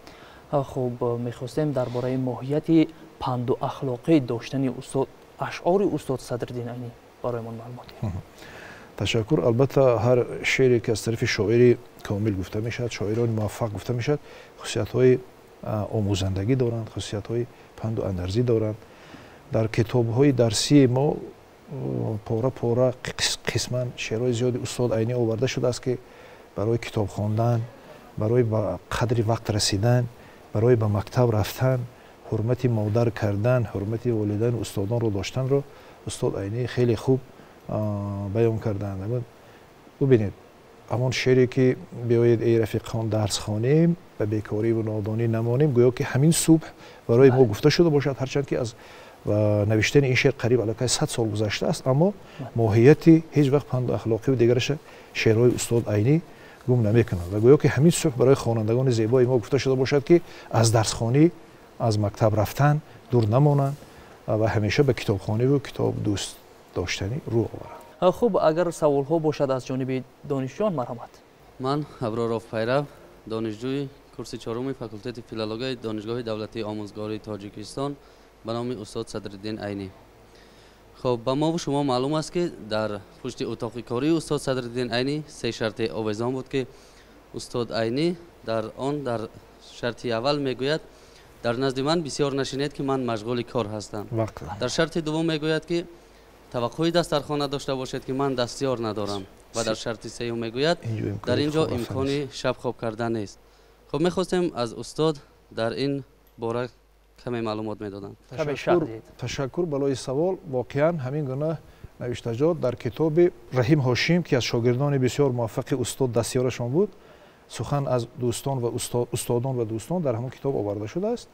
خب میخواستیم درباره ماهیت پند و اخلاقی داشتن استاد اشعار استاد صدرالدین عینی برایمان معلومات دهید. تشکر. البته هر شعری که از طرف شاعری کامل گفته میشد، شاعران موفق گفته میشد، خصوصیت‌های آموزندگی دارند، خصوصیت‌های پند و اندرزی دارند. در کتاب‌های درسی ما پاره پاره قسما شعرهای زیادی استاد عینی آورده شده است که برای کتاب خواندن، برای به قدر وقت رسیدن، برای به مکتب رفتن، حرمت مادر کردن، حرمت والدین و استادان رو داشتن رو استاد عینی خیلی خوب بیان کردند. ببینید همون شعری که بیایید ای رفیقان درس خوانیم و بیکاری و نادانی نمانیم، گویا که همین صبح برای ما گفته شده باشد، هرچند که از نوشتن این شعر قریب علاقه 100 سال گذشته است، اما ماهیتی هیچ وقت پند و اخلاقی و دیگرش شعرهای استاد عینی گم نمی‌کند و گویا که همین صبح برای خوانندگان زیبای ما گفته شده باشد که از درسخوانی، از مکتب رفتن دور نمانند و همیشه به کتابخوانی و کتاب دوست داشتنی رو آورند. خوب، اگر سوال ها باشد از جانب دانشجویان مرحمت. من ابرارов پیرو، دانشجوی کورس چهارم فاکولته فیلولوژی دانشگاه دولتی آموزگاری تاجیکستان به نام استاد صدرالدین عینی. خب به ما و شما معلوم است که در پشت اتاق کاری استاد صدرالدین عینی 3 شرط آویزان بود که استاد عینی در شرط اول میگوید در نزد من بسیار نشینید که من مشغول کار هستم. در شرط دوم میگوید که توقعی دسترخوان داشته باشید که من دستیار ندارم و در شرط سوم میگوید در اینجا امکان شب خواب کردن نیست. خب میخواستیم از استاد در این باره کمی معلومات میدادن. تشکر بالای سوال. واقعا همین گونه نوشتجات در کتاب رحیم هاشم که از شاگردان بسیار موفق استاد دستیارشان بود، سخن از دوستان و استادان و دوستان در همون کتاب آورده شده است.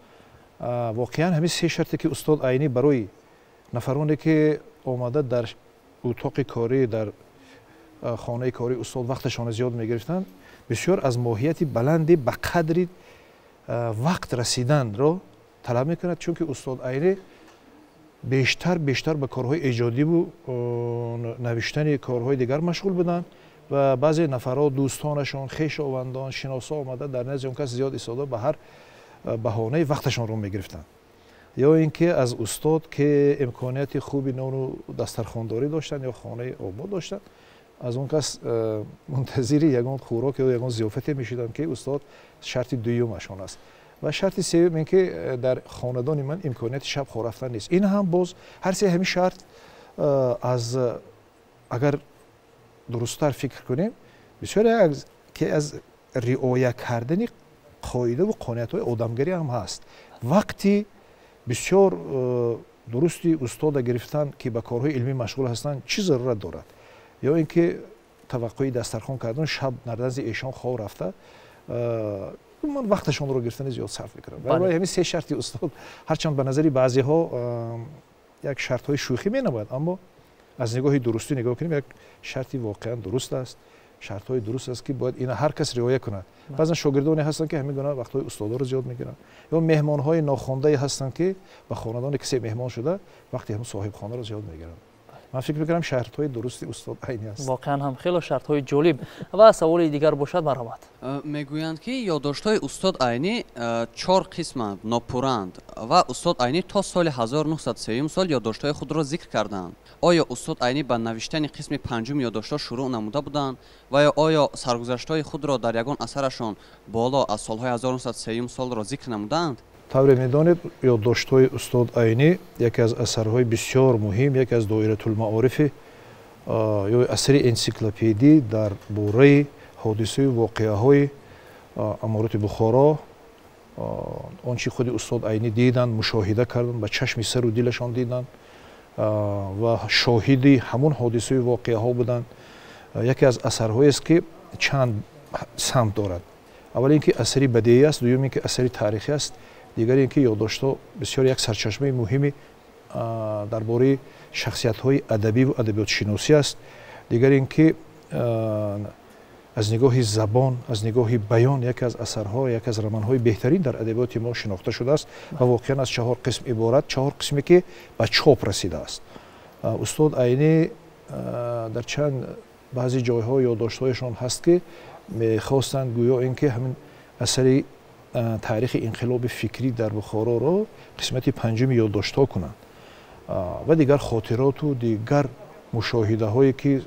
واقعا همین 3 شرطی که استاد عینی برای نفرانی که آمده در اتاق کاری، در خانه کاری استاد وقتشان زیاد میگرفتند، بسیار از ماهیت بلندی به قدری وقت رسیدن را طلب میکند، چون که استاد عینی بیشتر به کارهای ایجادی و نوشتن کارهای دیگر مشغول بودند و بعضی نفرات دوستانشان، خویشاوندان، شناسا آمده در نزد اون کس زیاد ایستاده به هر بهانه وقتشان رو میگرفتند. یا اینکه از استاد که امکانیت خوبی نان و دسترخوانداری داشتن یا خانه آباد داشتن، از اون کس منتظر یگان خوراک یا یگان ضیافتی میشدن که استاد شرط دومشان است. و شرط سوم اینکه در خاندان من امکانیت شب خواب رفتن نیست. این هم باز هر سه همین شرط از اگر درست‌تر فکر کنیم بسیار که از رعایت کردن قاعده و قانون‌های آدمگری هم هست. وقتی بسیار درستی استاد گرفتن که به کارهای علمی مشغول هستند چی ضرورت دارد، یا اینکه توقعی دسترخوان کردن شب نردنز ایشان خواب رفته، من وقتشون رو گرفتن زیاد صرف میکنم. برای همین 3 شرطی استاد هرچند به نظری بعضی ها یک شرط های شوخی می نباید، اما از نگاه درستی نگاه کنیم یک شرطی واقعا درست است، شرط های درست است که باید اینا هر کس رعایت کند. بعضا شاگردانی هستن که همین گونه وقت های استادا رو زیاد میگیرن، یا مهمان های ناخوانده هستن که به خاندان کسی مهمان شده وقتی هم صاحب خانه رو زیاد میگیرن. من فکر میکنم شرط های درستی استاد عینی است. واقعا هم خیلی شرط های جالب. و سوال دیگر باشد مرحمت. میگویند که یادداشت های استاد عینی 4 قسم ناپورند و استاد عینی تا سال 1903 سال یادداشت های خود را ذکر کردند. آیا استاد عینی به نوشتن قسم 5 یادداشت شروع نموده بودند و یا آیا سرگذشت های خود را در یگان اثرشان بالا از سالهای 1903 سال را ذکر نمودند؟ طور میدانید یادداشت‌های استاد عینی یکی از اثرهای بسیار مهم، یکی از دایره المعارف یا اثر انسیکلوپدی در باره حادثه و واقعه‌های امارات بخارا، آنچه خود استاد عینی دیدند، مشاهده کردند، به چشم سر و دلشان دیدند و شاهدی همون حادثه و واقعه‌ها بودند. یکی از اثرهایی است که چند سمت دارد. اول اینکه اثری بدیعی است، دوم اینکه اثری تاریخی است، دیگر اینکه یادداشت‌ها بسیار یک سرچشمه مهمی درباره شخصیت‌های ادبی و ادبیات شناسی است. دیگر اینکه از نگاه زبان، از نگاه بیان یکی از اثرها، یکی از رمان‌های بهترین در ادبیات ما شناخته شده است و واقعا از 4 قسم عبارت، 4 قسمی که به چاپ رسیده است. استاد عینی در چند بعضی جای‌ها یادداشت‌هایشان هست که می‌خواستند گویا اینکه همین اثری تاریخ انقلاب فکری در بخارا را قسمت 5 یادداشت‌ها کنند و دیگر خاطرات و دیگر مشاهده هایی که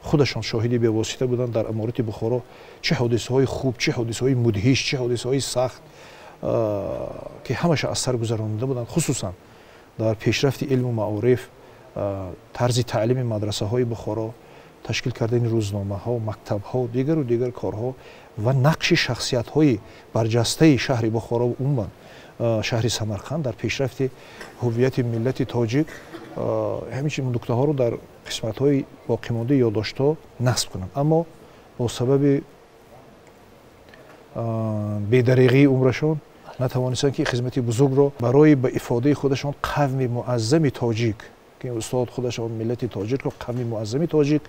خودشان شاهدی به واسطه بودند در امارات بخارا، چه حادثه های خوب، چه حادثه های مدهش، چه حادثه های سخت که همش از سر گذرانده بودند، خصوصا در پیشرفت علم و معارف، طرز تعلیم مدرسه های بخارا، تشکیل کردن روزنامه ها، مکتب ها و دیگر کارها و نقش شخصیت های برجسته شهر بخارا و عموما شهر سمرقند در پیشرفت هویت ملت تاجیک، همین نکته ها رو در قسمت های باقی مانده یادداشت ها نصب کنم. اما با سبب بی‌دریغی عمرشان نتوانستند که خدمت بزرگ را برای به افاده خودشان قوم معظم تاجیک که استاد خودشان ملت تاجیک رو قوم معظم تاجیک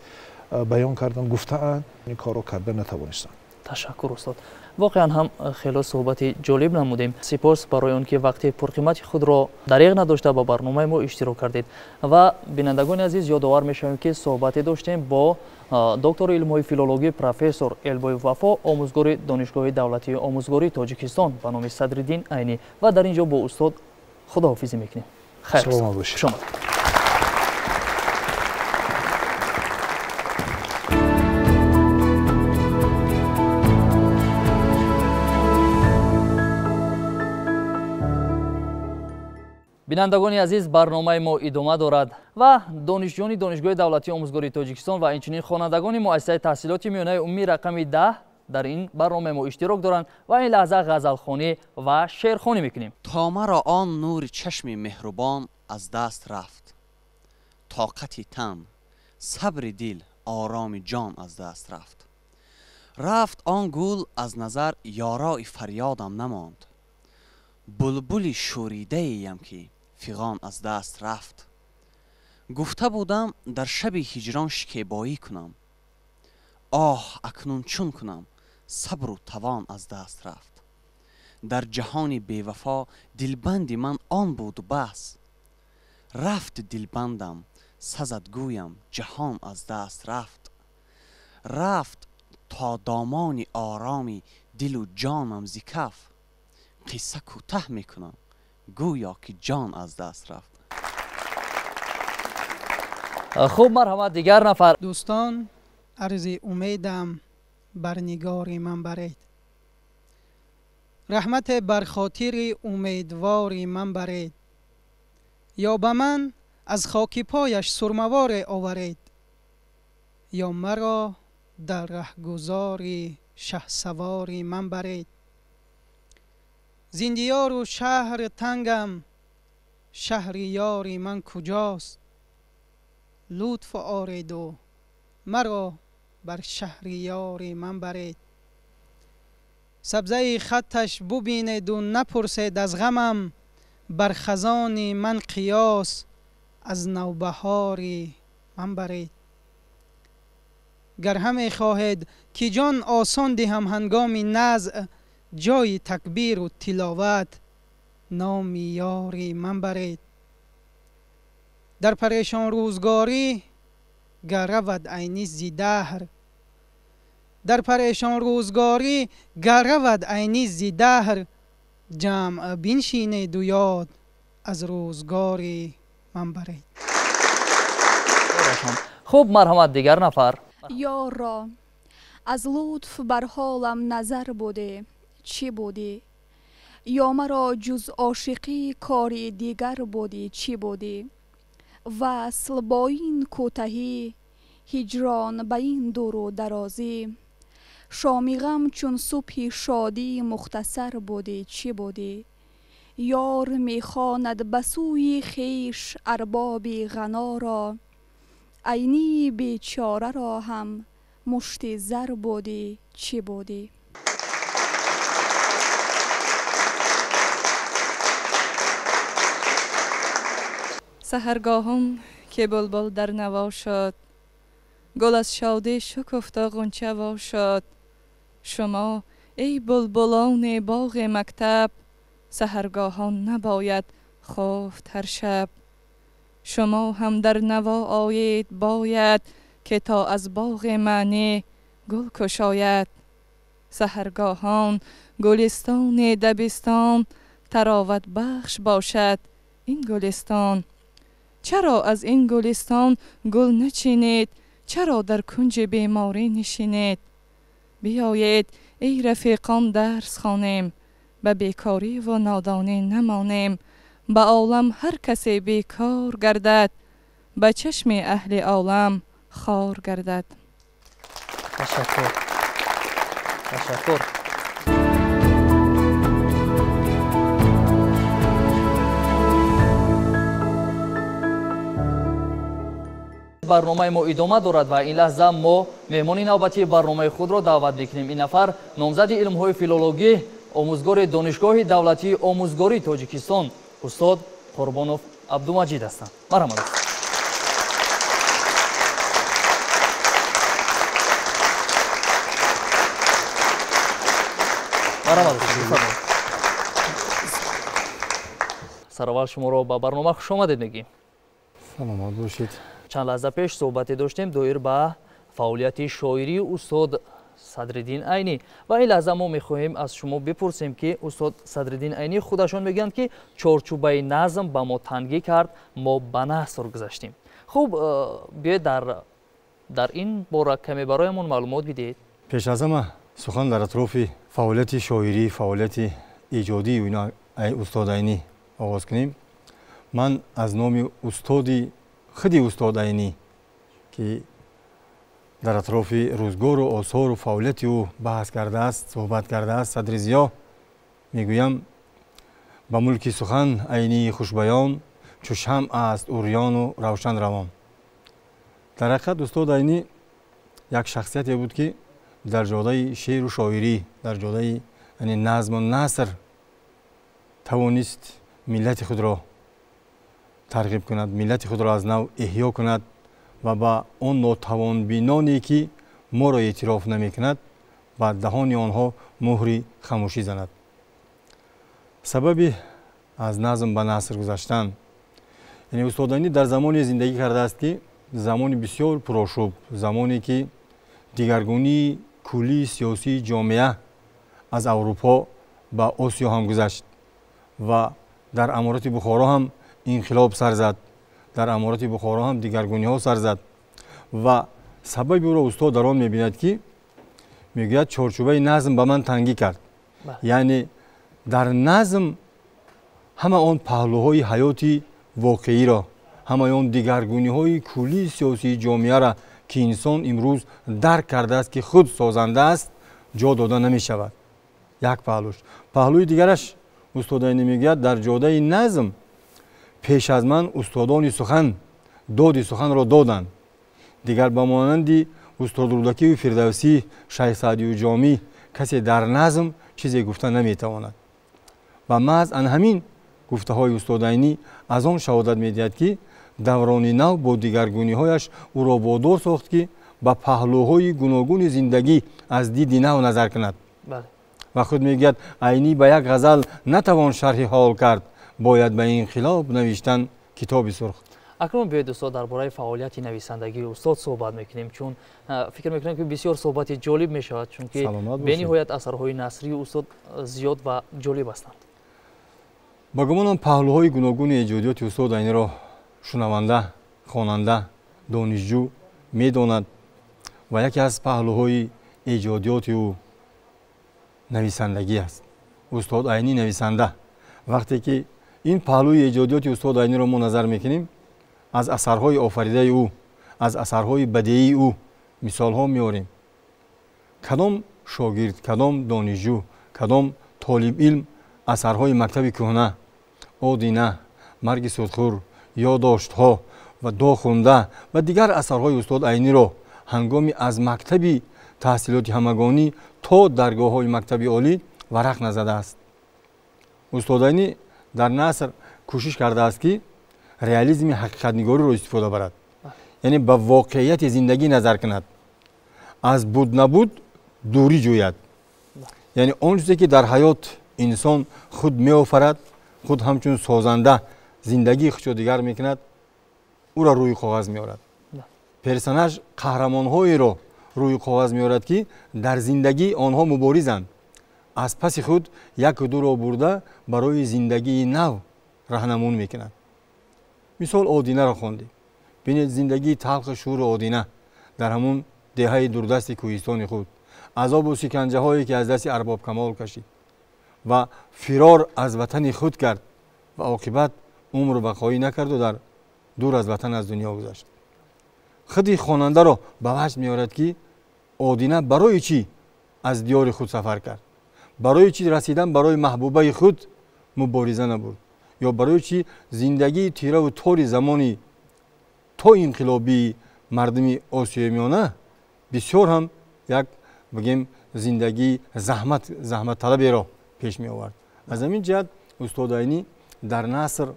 بیان کردن، گفتند، این کار رو کردن نتوانستند. تشکر استاد. واقعا هم خیلی صحبت جالب نمودیم. سپاس برای اون که وقتی پرقیمت خود را دریغ نداشته با برنامه ما اشتراک کردید. و بینندگان عزیز یادآور میشویم که صحبت داشتیم با دکتر علم فیلولوژی پروفسور البوی وفا، آموزگار دانشگاه دولتی آموزگاری تاجیکستان به نام صدرالدین عینی و در اینجا با استاد خداحافظی میکنیم. خیر سلام باشید. شما بینندگان عزیز، برنامه ما ادامه دارد و دانشجویان دانشگاه دولتی آموزگاری تاجیکستان و اینچنین خوانندگان مؤسسه تحصیلات میانه عمومی رقم 10 در این برنامه ما اشتراک دارند و این لحظه غزلخوانی و شعرخوانی میکنیم. تا مرا آن نور چشم مهربان از دست رفت، طاقت تن، صبر دل، آرام جان از دست رفت. رفت آن گل از نظر، یارای فریادم نماند. بلبلی شوریده ایم که فغان از دست رفت. گفته بودم در شب هجران شکیبایی کنم. آه اکنون چون کنم، صبر و توان از دست رفت. در جهان بیوفا دلبندی من آن بود و بس. رفت دلبندم سزد گویم جهان از دست رفت. رفت تا دامان آرامی دل و جانم ز کف. قصه کوتاه میکنم گویا که جان از دست رفت. خوب، مرحبا. دیگر نفر. دوستان، عرض امیدم بر نگار من برید. رحمت بر خاطر امیدوار من برید. یا به من از خاک پایش سرموار آورید، یا مرا در رهگذار شهسوار من برید. زندیار و شهر تنگم، شهر یاری من کجاست؟ لطف آرید و مرا بر شهر یاری من برید. سبزه خطش ببینید و نپرسید از غمم، بر خزان من قیاس از نوبهاری من برید. گر همه خواهید که جان آسان دهم هنگام نزع، جای تکبیر و تلاوت نام یاری من برید. در پریشان روزگاری گر رود عینی ز دهر، در پریشان روزگاری گر رود عینی ز دهر، جمع بنشینید و یاد از روزگاری من برید. خوب، مرحمت. دیگر نفر. یارا از لطف بر حالم نظر بوده، چی بودی؟ یا مرا جز عاشقی کاری دیگر بودی، چی بودی؟ وصل با این کوتاهی، هجران با این دور و درازی، شام غم چون صبح شادی مختصر بودی، چی بودی؟ یار میخواند به سوی خویش ارباب غنا را، عینی بیچاره را هم مشت زر بودی، چی بودی؟ سحرگاهان که بلبل در نوا شد، گل از شادی شکفته غنچه وا شد. شما ای بلبلان باغ مکتب، سحرگاهان نباید خفت هر شب. شما هم در نوا آیید باید، که تا از باغ معنی گل کشاید. سحرگاهان گلستان دبستان، تراوت بخش باشد این گلستان. چرا از این گلستان گل نچینید؟ چرا در کنج بیماری نشینید؟ بیایید ای رفیقان درس خوانیم، به بیکاری و نادانی نمانیم. به عالم هر کسی بیکار گردد، به چشم اهل عالم خار گردد. تشکر. تشکر. برنامه ما ادامه دارد و این لحظه ما مهمان نوبتی برنامه خود را دعوت میکنیم. این نفر نامزد علم‌های فیلولوژی آموزگار دانشگاه دولتی آموزگاری تاجیکستان استاد قربانوف عبدالمجید هستند. مرحبا. سرور شما را به برنامه خوش آمدید میگیم. سلامت باشید. چند لحظه پیش صحبتی داشتیم دایر به فعالیت شاعری استاد صدرالدین عینی و این لحظه ما میخواهیم از شما بپرسیم که استاد صدرالدین عینی خودشون میگن که چارچوبه نظم به ما تنگی کرد، ما به نثر گذشتیم. خوب بیاید در این باره کمی برایمون معلومات بدید. پیش از همه سخن در اطراف فعالیت شاعری، فعالیت ایجادی و اینا استاد عینی آغاز کنیم. من از نام استادی خودی استاد عینی که در اطراف روزگار و آثار و فعالیت او بحث کرده است، صحبت کرده است، صدر ضیا میگویم به ملک سخن عینی خوشبیان چو شمع است عریان و روشن روان. در حقیقت استاد عینی یک شخصیتی بود که در جاده شعر و شاعری، در جاده یعنی نظم و نثر توانست ملت خود را ترغیب کند، ملت خود را از نو احیا کند و با آن ناتوان بینانی که ما را اعتراف نمی کند با دهان آنها مهری خاموشی زند. سبب از نظم به نثر گذاشتن یعنی استاد عینی در زمانی زندگی کرده است که زمانی بسیار پرآشوب، زمانی که دیگرگونی کلی سیاسی جامعه از اروپا به آسیا هم گذشت و در امارات بخارا هم انقلاب سر زد، در امارات بخارا هم دیگرگونی ها سر زد و سبب او را استاد در آن می‌بیند که میگوید چارچوبه نظم به من تنگی کرد. یعنی در نظم همه آن پهلوهای حیاتی واقعی را، همه آن دیگرگونی های کلی سیاسی جامعه را که انسان امروز درک کرده است که خود سازنده است جا داده نمی شود. یک پهلوش. پهلوی دیگرش استاد عینی میگوید در جاده نظم پیش از من استادان سخن داد سخن را دادند. دیگر به مانند استاد رودکی و فردوسی، شیخ سعدی و جامی کسی در نظم چیزی گفته نمیتواند. و محض ان همین گفته های استاد عینی از آن شهادت میدهد که دوران نو با دیگرگونی هایش او را وادار ساخت که به پهلوهای گوناگون زندگی از دید نو نظر کند. و خود میگوید عینی به یک غزل نتوان شرح حال کرد، باید به این خلاف نوشتن کتاب سرخ. اکنون بیاید استاد درباره فعالیت نویسندگی استاد صحبت میکنیم، چون فکر میکنم که بسیار صحبت جالب میشود، چون که به نهایت اثرهای نثری استاد زیاد و جالب هستند. با گمانم پهلوهای گوناگون ایجادیات استاد عینی را شنونده، خواننده، دانشجو میداند و یکی از پهلوهای ایجادیات او نویسندگی است. استاد عینی نویسنده. وقتی که این پهلوی ایجادیات استاد عینی را ما نظر میکنیم، از اثرهای آفریده او، از اثرهای بدیعی او مثال ها میاریم. کدام شاگرد، کدام دانشجو، کدام طالب علم اثرهای مکتب کهنه، آدینه، مرگ سودخور، یادداشت ها و داخونده و دیگر اثرهای استاد عینی را هنگامی از مکتب تحصیلات همگانی تا درگاه های مکتب عالی ورق نزده است. استاد عینی در نثر کوشش کرده است که ریالیسم حقیقت نگاری را استفاده برد، یعنی به واقعیت زندگی نظر کند، از بود نبود دوری جوید. یعنی آن چیزی که در حیات انسان خود می آفرد، خود همچون سازنده زندگی خود دیگر میکند، او را روی کاغذ میارد. پرسوناژ قهرمان‌هایی را روی کاغذ میارد که در زندگی آنها مبارزند، از پس خود یک و دو را برده برای زندگی نو راهنمون میکنند. مثال آدینه را خواندیم. ببینید زندگی تلخ شور آدینه در همون دهه دوردست کوهستان خود، عذاب و شکنجه هایی که از دست ارباب کمال کشید و فرار از وطن خود کرد و عاقبت عمر بقایی نکرد و در دور از وطن از دنیا گذشت. خودی خواننده را به وجد می‌آورد که آدینه برای چی از دیار خود سفر کرد، برای چی رسیدن برای محبوبه خود مبارزه نبرد، یا برای چی زندگی تیره و تار زمانی تا انقلابی مردمی آسیای میانه بسیار هم یک بگیم زندگی زحمت طلبی را پیش می آورد. از همین جهت استاد عینی در نثر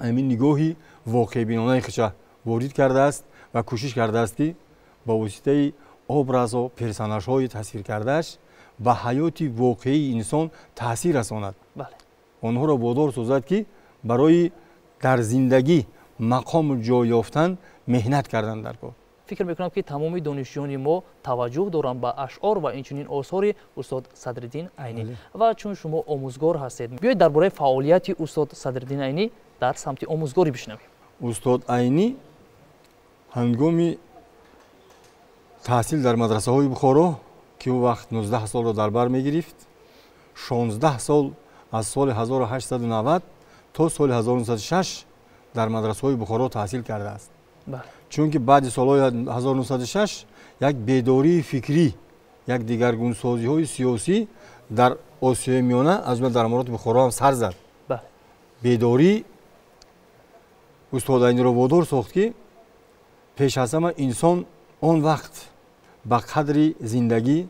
همین نگاهی واقع بینانه خودش وارد کرده است و کوشش کرده است که با واسطه ابراز و پرسوناژ های تصویر کردهش به حیات واقعی انسان تاثیر رساند. بله. آنها را وادار سازد که برای در زندگی مقام جای یافتن مهنت کردن در کار. فکر میکنم که تمامی دانشجویان ما توجه دارند به اشعار و اینچنین آثار استاد صدرالدین عینی. و چون شما آموزگار هستید، بیایید درباره فعالیت استاد صدرالدین عینی در سمت آموزگاری بشنویم. استاد عینی هنگامی تحصیل در مدرسه های بخارا که او وقت 19 سال را در بر میگرفت، 16 سال از سال 1890 تا سال 1906 در مدرسه های بخارا تحصیل کرده است. بله. چون که بعد سالهای 1906 یک بیداری فکری، یک دیگرگون سازی های سیاسی در آسیای میانه از جمله در امارات بخارا هم سر زد. بله. بیداری استاد عینی را وادار ساخت که پیش از همه انسان آن وقت به قدر زندگی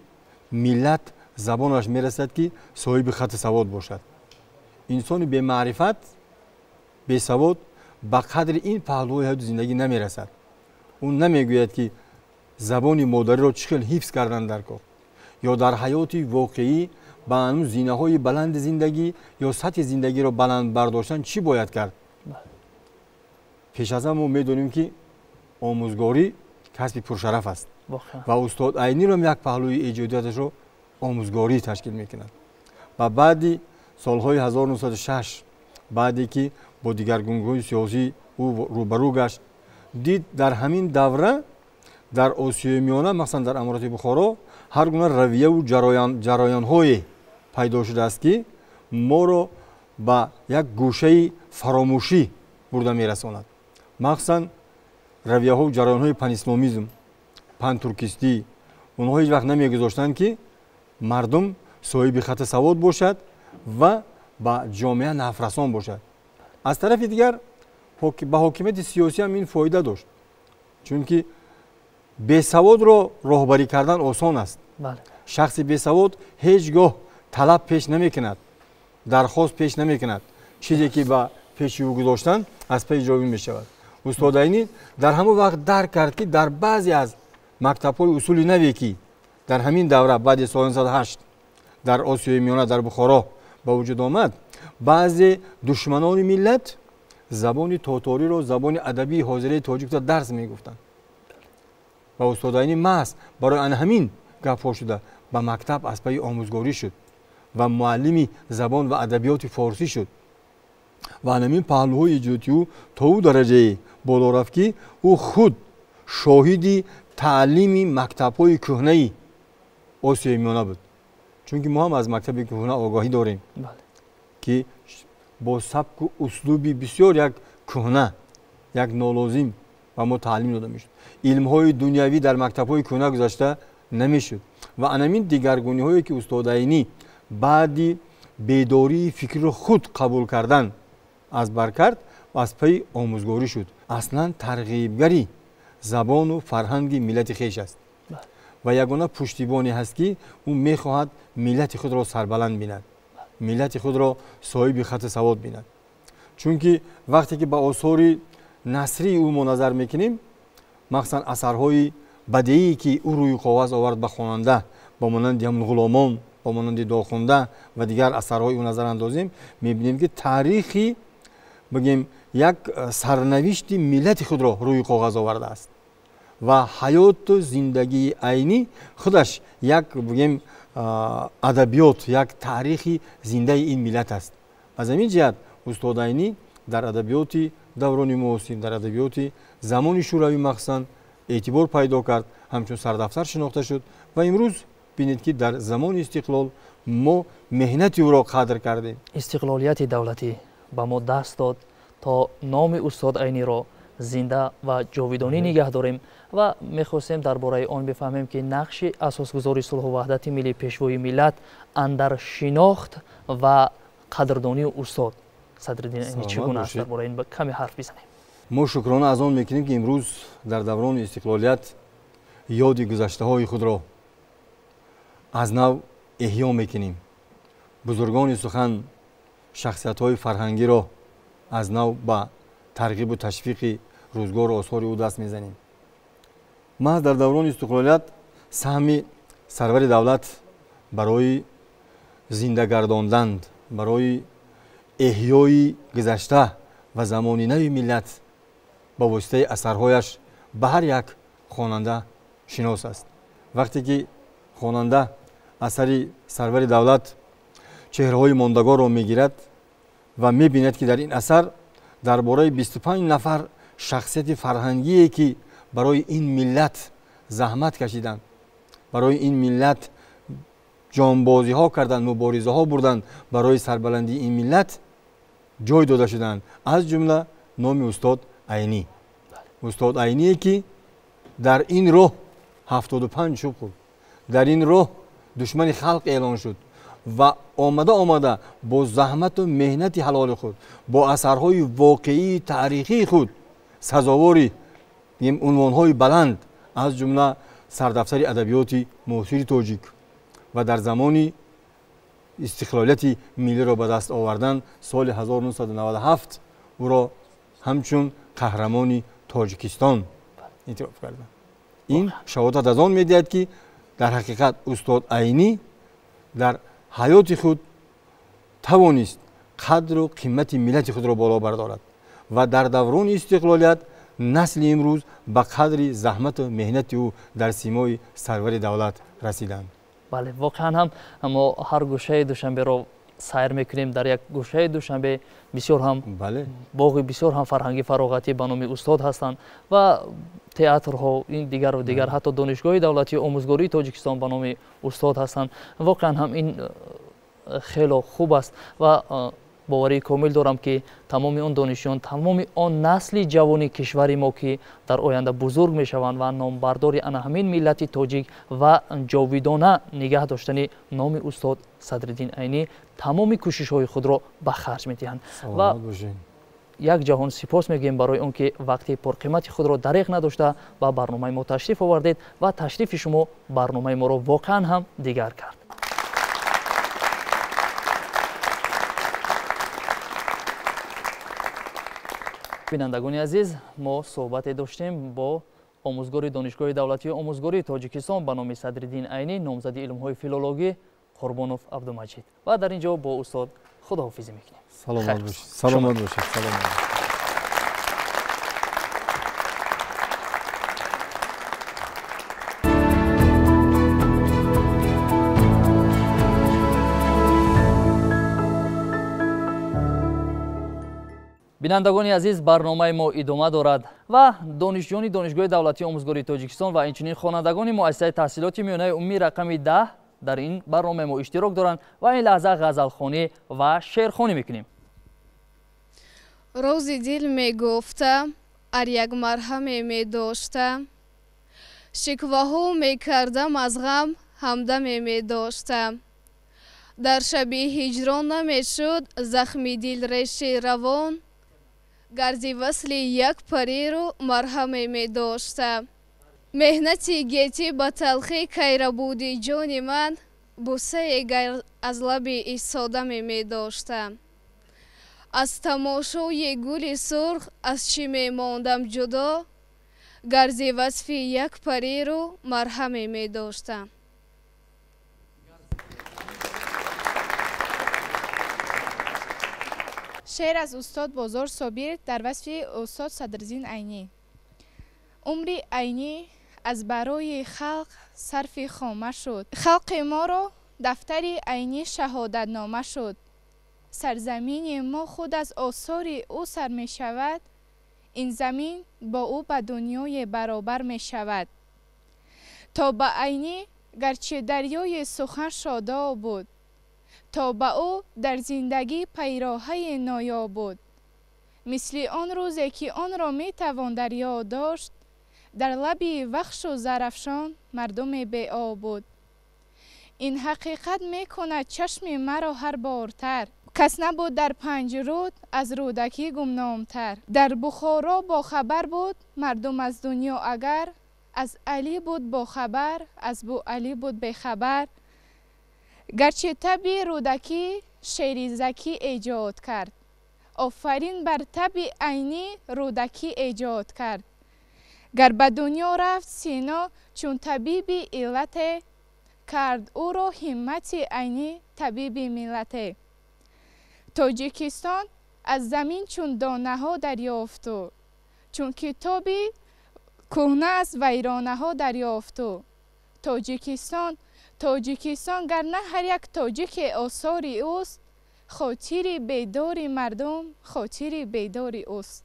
ملت زبانش میرسد که صاحب خط سواد باشد. انسان به معرفت به سواد به قدر این پهلوهای حیات زندگی نمیرسد. اون نمیگوید که زبان مادری را چقدر حفظ کردن در کار، یا در حیات واقعی به اون زینه های بلند زندگی یا سطح زندگی را بلند برداشتن چی باید کرد. پیش از همه ما میدونیم که آموزگاری کسب پرشرف است و استاد عینی را یک پهلوی ایجادیاتش را آموزگاری تشکیل میکند. و بعدی سالهای 1906 بعدی که با دیگرگونی‌های سیاسی او روبرو گشت، دید در همین دوره در آسیای میانه مثلا در امارات بخارا هر گونه رویه و جریان‌های پیدا شده است که ما را به یک گوشه فراموشی برده میرساند. مثلا رویه ها و جریان های پن اسلامیزم، پن ترکیستی، اونها هیچ وقت نمیگذاشتند که مردم صاحب خط سواد باشد و با جامعه نفرسان باشد. از طرف دیگر به حاکمیت سیاسی هم این فایده داشت، چون که بیسواد را راهبری کردن آسان است. بله. شخص بیسواد هیچگاه طلب پیش نمی کند، درخواست پیش نمی کند، چیزی که با پیشی او گذاشتن از پی جلوگیری می شود. استاد عینی در همون وقت درک کرد که در بعضی از مکتب‌های اصول نوی که در همین دوره بعد سال 1908 در آسیای میانه در بخارا با وجود آمد، بعضی دشمنان ملت زبان تاتاری را زبان ادبی حاضره تاجیک را درس میگفتند و استاد عینی محض برای آن همین گپ شده به مکتب از پی آموزگاری شد و معلمی زبان و ادبیات فارسی شد و همین پهلوهای ایجادی او تا او درجه بالا رفت که او خود شاهدی تعلیم مکتب‌های کهنه آسیای میانه بود. چون که ما هم از مکتب کهنه آگاهی داریم. بله. که با سبک و اسلوبی بسیار یک کهنه، یک نالازم و ما تعلیم داده میشد. علم‌های دنیوی در مکتب‌های کهنه گذاشته نمیشد و همین دیگرگونی‌هایی که استاد عینی بعدی بیداری فکر رو خود قبول کردن از بر کرد و از پی آموزگاری شد. اصلا ترغیبگری زبان و فرهنگ ملت خویش است و یگانه پشتیبانی هست که او میخواهد ملت خود را سربلند بیند، ملت خود را صاحب خط سواد بیند. چون که وقتی که به آثار نثری او ما نظر میکنیم، مخصوصا اثرهای بدیعی که او روی کاغذ آورد به خواننده با مانند همون غلامان، با مانند داخونده و دیگر اثرهای او نظر اندازیم، میبینیم که تاریخی بگیم یک سرنوشت ملت خود را روی کاغذ آورده است و حیات و زندگی عینی خودش یک بگیم ادبیات، یک تاریخی زنده این ملت است. از همین جهت استاد عینی در ادبیات دوران معاصر، در ادبیات زمان شوروی مخصوصاً اعتبار پیدا کرد، همچون سردفتر شناخته شد و امروز بینید که در زمان استقلال ما مهنت او را قدر کردیم. استقلالیت دولتی به ما دست داد تا نام استاد عینی را زنده و جاودانی نگه داریم و میخواستیم درباره آن بفهمیم که نقش اساسگذاری صلح و وحدت ملی پیشوای ملت اندر شناخت و قدردانی استاد صدرالدین عینی چگونه است؟ درباره این کمی حرف بزنیم. ما شکرانه از آن میکنیم که امروز در دوران استقلالیت یاد گذشته های خود را از نو احیا میکنیم. بزرگان سخن، شخصیت های فرهنگی را از نو با ترغیب و تشویق روزگار و آثار او دست میزنیم. ما در دوران استقلالیت سهم سرور دولت برای زنده گرداندن، برای احیای گذشته و زمانی نو ملت با واسطه اثرهایش به هر یک خواننده شناس است. وقتی که خواننده اثر سرور دولت چهره‌های ماندگار را میگیرد و میبیند که در این اثر درباره 25 نفر شخصیت فرهنگی که برای این ملت زحمت کشیدند، برای این ملت جانبازی ها کردند، مبارزه ها بردند، برای سربلندی این ملت جای داده شدند. از جمله نام استاد عینی. استاد عینی که در این راه 75 چوب خورد، در این راه دشمن خلق اعلان شد و آمده با زحمت و مهنت حلال خود، با اثرهای واقعی تاریخی خود سزاواری عنوانهای بلند از جمله سردفتر ادبیات معاصر تاجیک و در زمان استقلالیت ملی را به دست آوردن سال 1997 او را همچون قهرمان تاجیکستان اعتراف کردند. این شهادت از آن می‌دهد که در حقیقت استاد عینی در حیات خود توانست قدر و قیمت ملت خود را بالا بردارد و در دوران استقلالیت نسل امروز به قدر زحمت و مهنت او در سیمای سرور دولت رسیدند. بله، واقعا هم ما هر گوشه دوشنبه رو سیر میکنیم. در یک گوشه دوشنبه بسیار هم باغ بسیار هم فرهنگی فراغتی به نام استاد هستند و تئاترها این دیگر و دیگر، حتی دانشگاه دولتی آموزگاری تاجیکستان به نام استاد هستند. واقعا هم این خیلی خوب است و باوری کامل دارم که تمام آن دانشجویان، تمام آن نسل جوانی کشور ما که در آینده بزرگ میشوند و نامبرداری همین ملت تاجیک و جاودانه نگه داشتن نام استاد صدرالدین عینی تمام کوشش های خود را به خرج میدهند و یک جهان سپاس میگیم برای اون که وقتی پرقیمت خود را دریغ نداشته با برنامه ما تشریف آوردید و تشریف شما برنامه ما را واقعا هم دیگر کرد. بینندگان عزیز، ما صحبت داشتیم با آموزگار دانشگاه دولتی آموزگاری تاجیکستان به نام صدرالدین عینی، نامزد علوم‌های فیلولوژی قربانوف عبدالمجید و در اینجا با استاد خداحافظی میکنیم. سلامت باشید. سلامت باشید. سلامت. بینندگان عزیز، برنامه ما ادامه دارد و دانشجویان دانشگاه دولتی آموزگاری تاجیکستان و اینچنین خوانندگان مؤسسه تحصیلات میانه عمومی رقم 10 در این برنامه ما اشتراک دارند و این لحظه غزلخوانی و شعرخوانی میکنیم. روزی دل میگفتم، ار یک مرهم میداشتم، شکوه میکردم از غم همدم میداشتم. در شب هجران نمیشد زخمی دل ریش روان، گرزی وصل یک پری رو مرهم می داشتم. مهنتی گیتی با تلخی کیره بودی جان من، بوسه گر از لب ایستاده می داشتم. از تماشای گل سرخ از چی می ماندم جدا، گرزی وصف یک پری رو مرهم می داشتم. شعر از استاد بازار صابر در وصف استاد صدرالدین عینی. عمر عینی از برای خلق صرف خامه شد، خلق ما را دفتر عینی شهادت نامه شد. سرزمین ما خود از آثار او سر می شود، این زمین با او به دنیای برابر می شود. تا به عینی گرچه دریای سخن شاداب بود، تا به او در زندگی پیراهه نایاب بود. مثل آن روزی که آن را می توان در یاد داشت، در لبی وخش و زرفشان مردم بی آب بود. این حقیقت می کند چشم مرا هر بارتر، کس نبود در 5 رود از رودکی گمنامتر. در بخارا با خبر بود مردم از دنیا، اگر از علی بود با خبر، از بو علی بود بی خبر. گرچه طبع رودکی شعر زکی ایجاد کرد، آفرین بر طبع عینی رودکی ایجاد کرد. گر به دنیا رفت سینا چون طبیب علت، کرد او را همت عینی طبیب ملت. تاجیکستان از زمین چون دانه ها دریافت، چون کتابی کهنه از ویرانه ها دریافت. تاجیکستان گرنه هر یک تاجیک آثاری اوست، خاطر بیدار مردم خاطر بیدار اوست.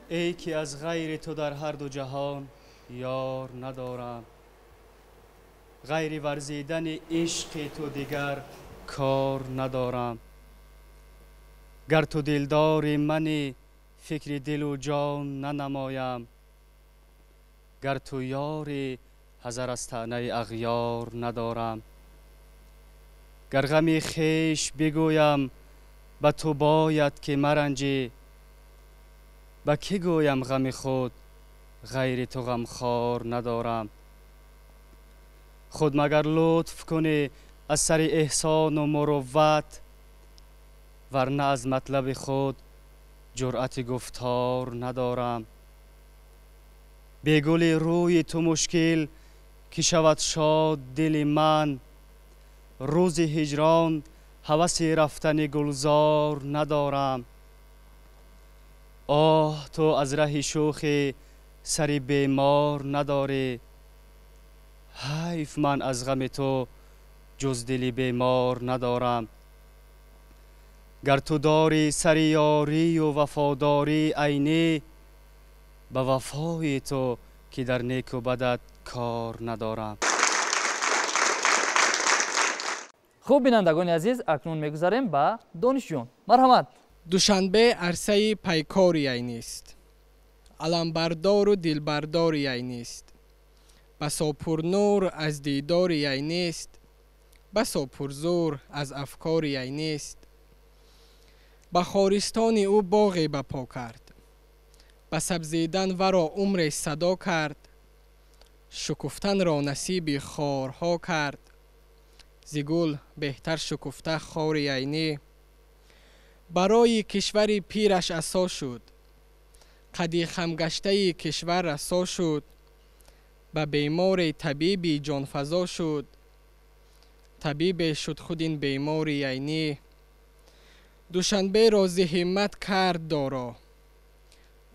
ای که از غیر تو در هر دو جهان یار ندارم، غیر ورزیدن عشق تو دیگر کار ندارم. گر تو دلدار منی فکر دل و جان ننمایم، گر تو یاری حذر از طعنه اغیار ندارم. گر غم خویش بگویم به تو باید که مرنجی، به کی گویم غم خود غیر تو غمخوار ندارم. خود مگر لطف کنی از سر احسان و مروت، ورنه از مطلب خود جرأت گفتار ندارم. به گل روی تو مشکل که شود شاد دل من، روز هجران هوس رفتن گلزار ندارم. آه تو از ره شوخی سری بیمار نداری، حیف من از غم تو جز دلی بیمار ندارم. گر تو داری سر یاری و وفاداری عینی، به وفای تو که در نیک و بدت کار ندارم. خوب بینندگان عزیز، اکنون میگذاریم به دانشجویان. مرحمت. دوشنبه عرصه پیکاری عینی است، علمبردار و دلبردار عینی است. بسا پرنور از دیدار عینی است، بسا پرزور از افکار عینی است. به خارستان او باغی بپا کرد، به سبزیدن ورا عمر صدا کرد. شکفتن را نصیب خارها کرد، ز گل بهتر شکفته خار عینی. برای کشور پیرش اسا شد، قدی خمگشته کشور رسا شد. به بیمار طبیبی جانفزا شد، طبیب شد خود این بیمار عینی. دوشنبه را ز همت کرد دارا،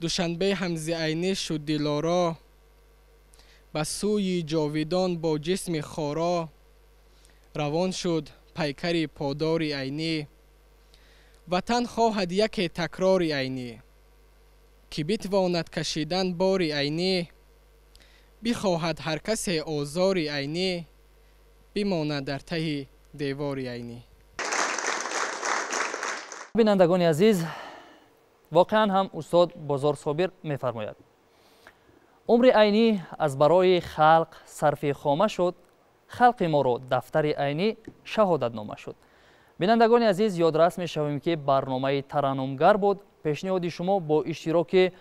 دوشنبه هم ز عینی شد دلارا. به سوی جاویدان با جسم خارا، روان شد پیکر پادار عینی. وطن خواهد یک تکرار عینی، که بتواند کشیدن بار عینی. بخواهد هر کس آزار عینی، بماند در ته دیوار عینی. بینندگان عزیز، واقعا هم استاد بازار صابر میفرماید عمر عینی از برای خلق صرف خامه شد، خلق ما را دفتر عینی شهادت نامه شد. بینندگان عزیز، یادرس میشویم که برنامه ترنمگر بود. پیشنهاد شما با اشتراک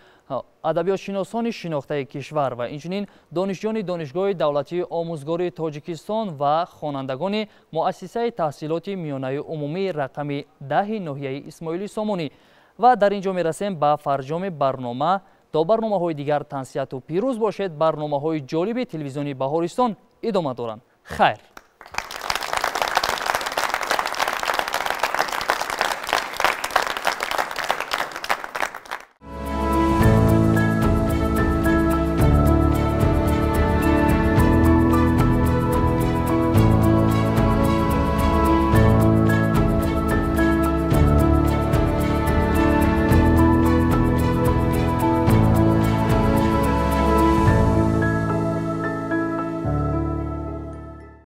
ادبیات شناسان شناخته کشور و اینچنین دانشجویان دانشگاه دولتی آموزگاری تاجیکستان و خوانندگان مؤسسه تحصیلات میانه عمومی رقم 10 ناحیه اسماعیلی سامانی. و در اینجا میرسیم به فرجام برنامه. تا برنامه های دیگر تنصیحت و پیروز باشد. برنامه های جالب تلویزیونی بهارستان ادامه دارند. خیر.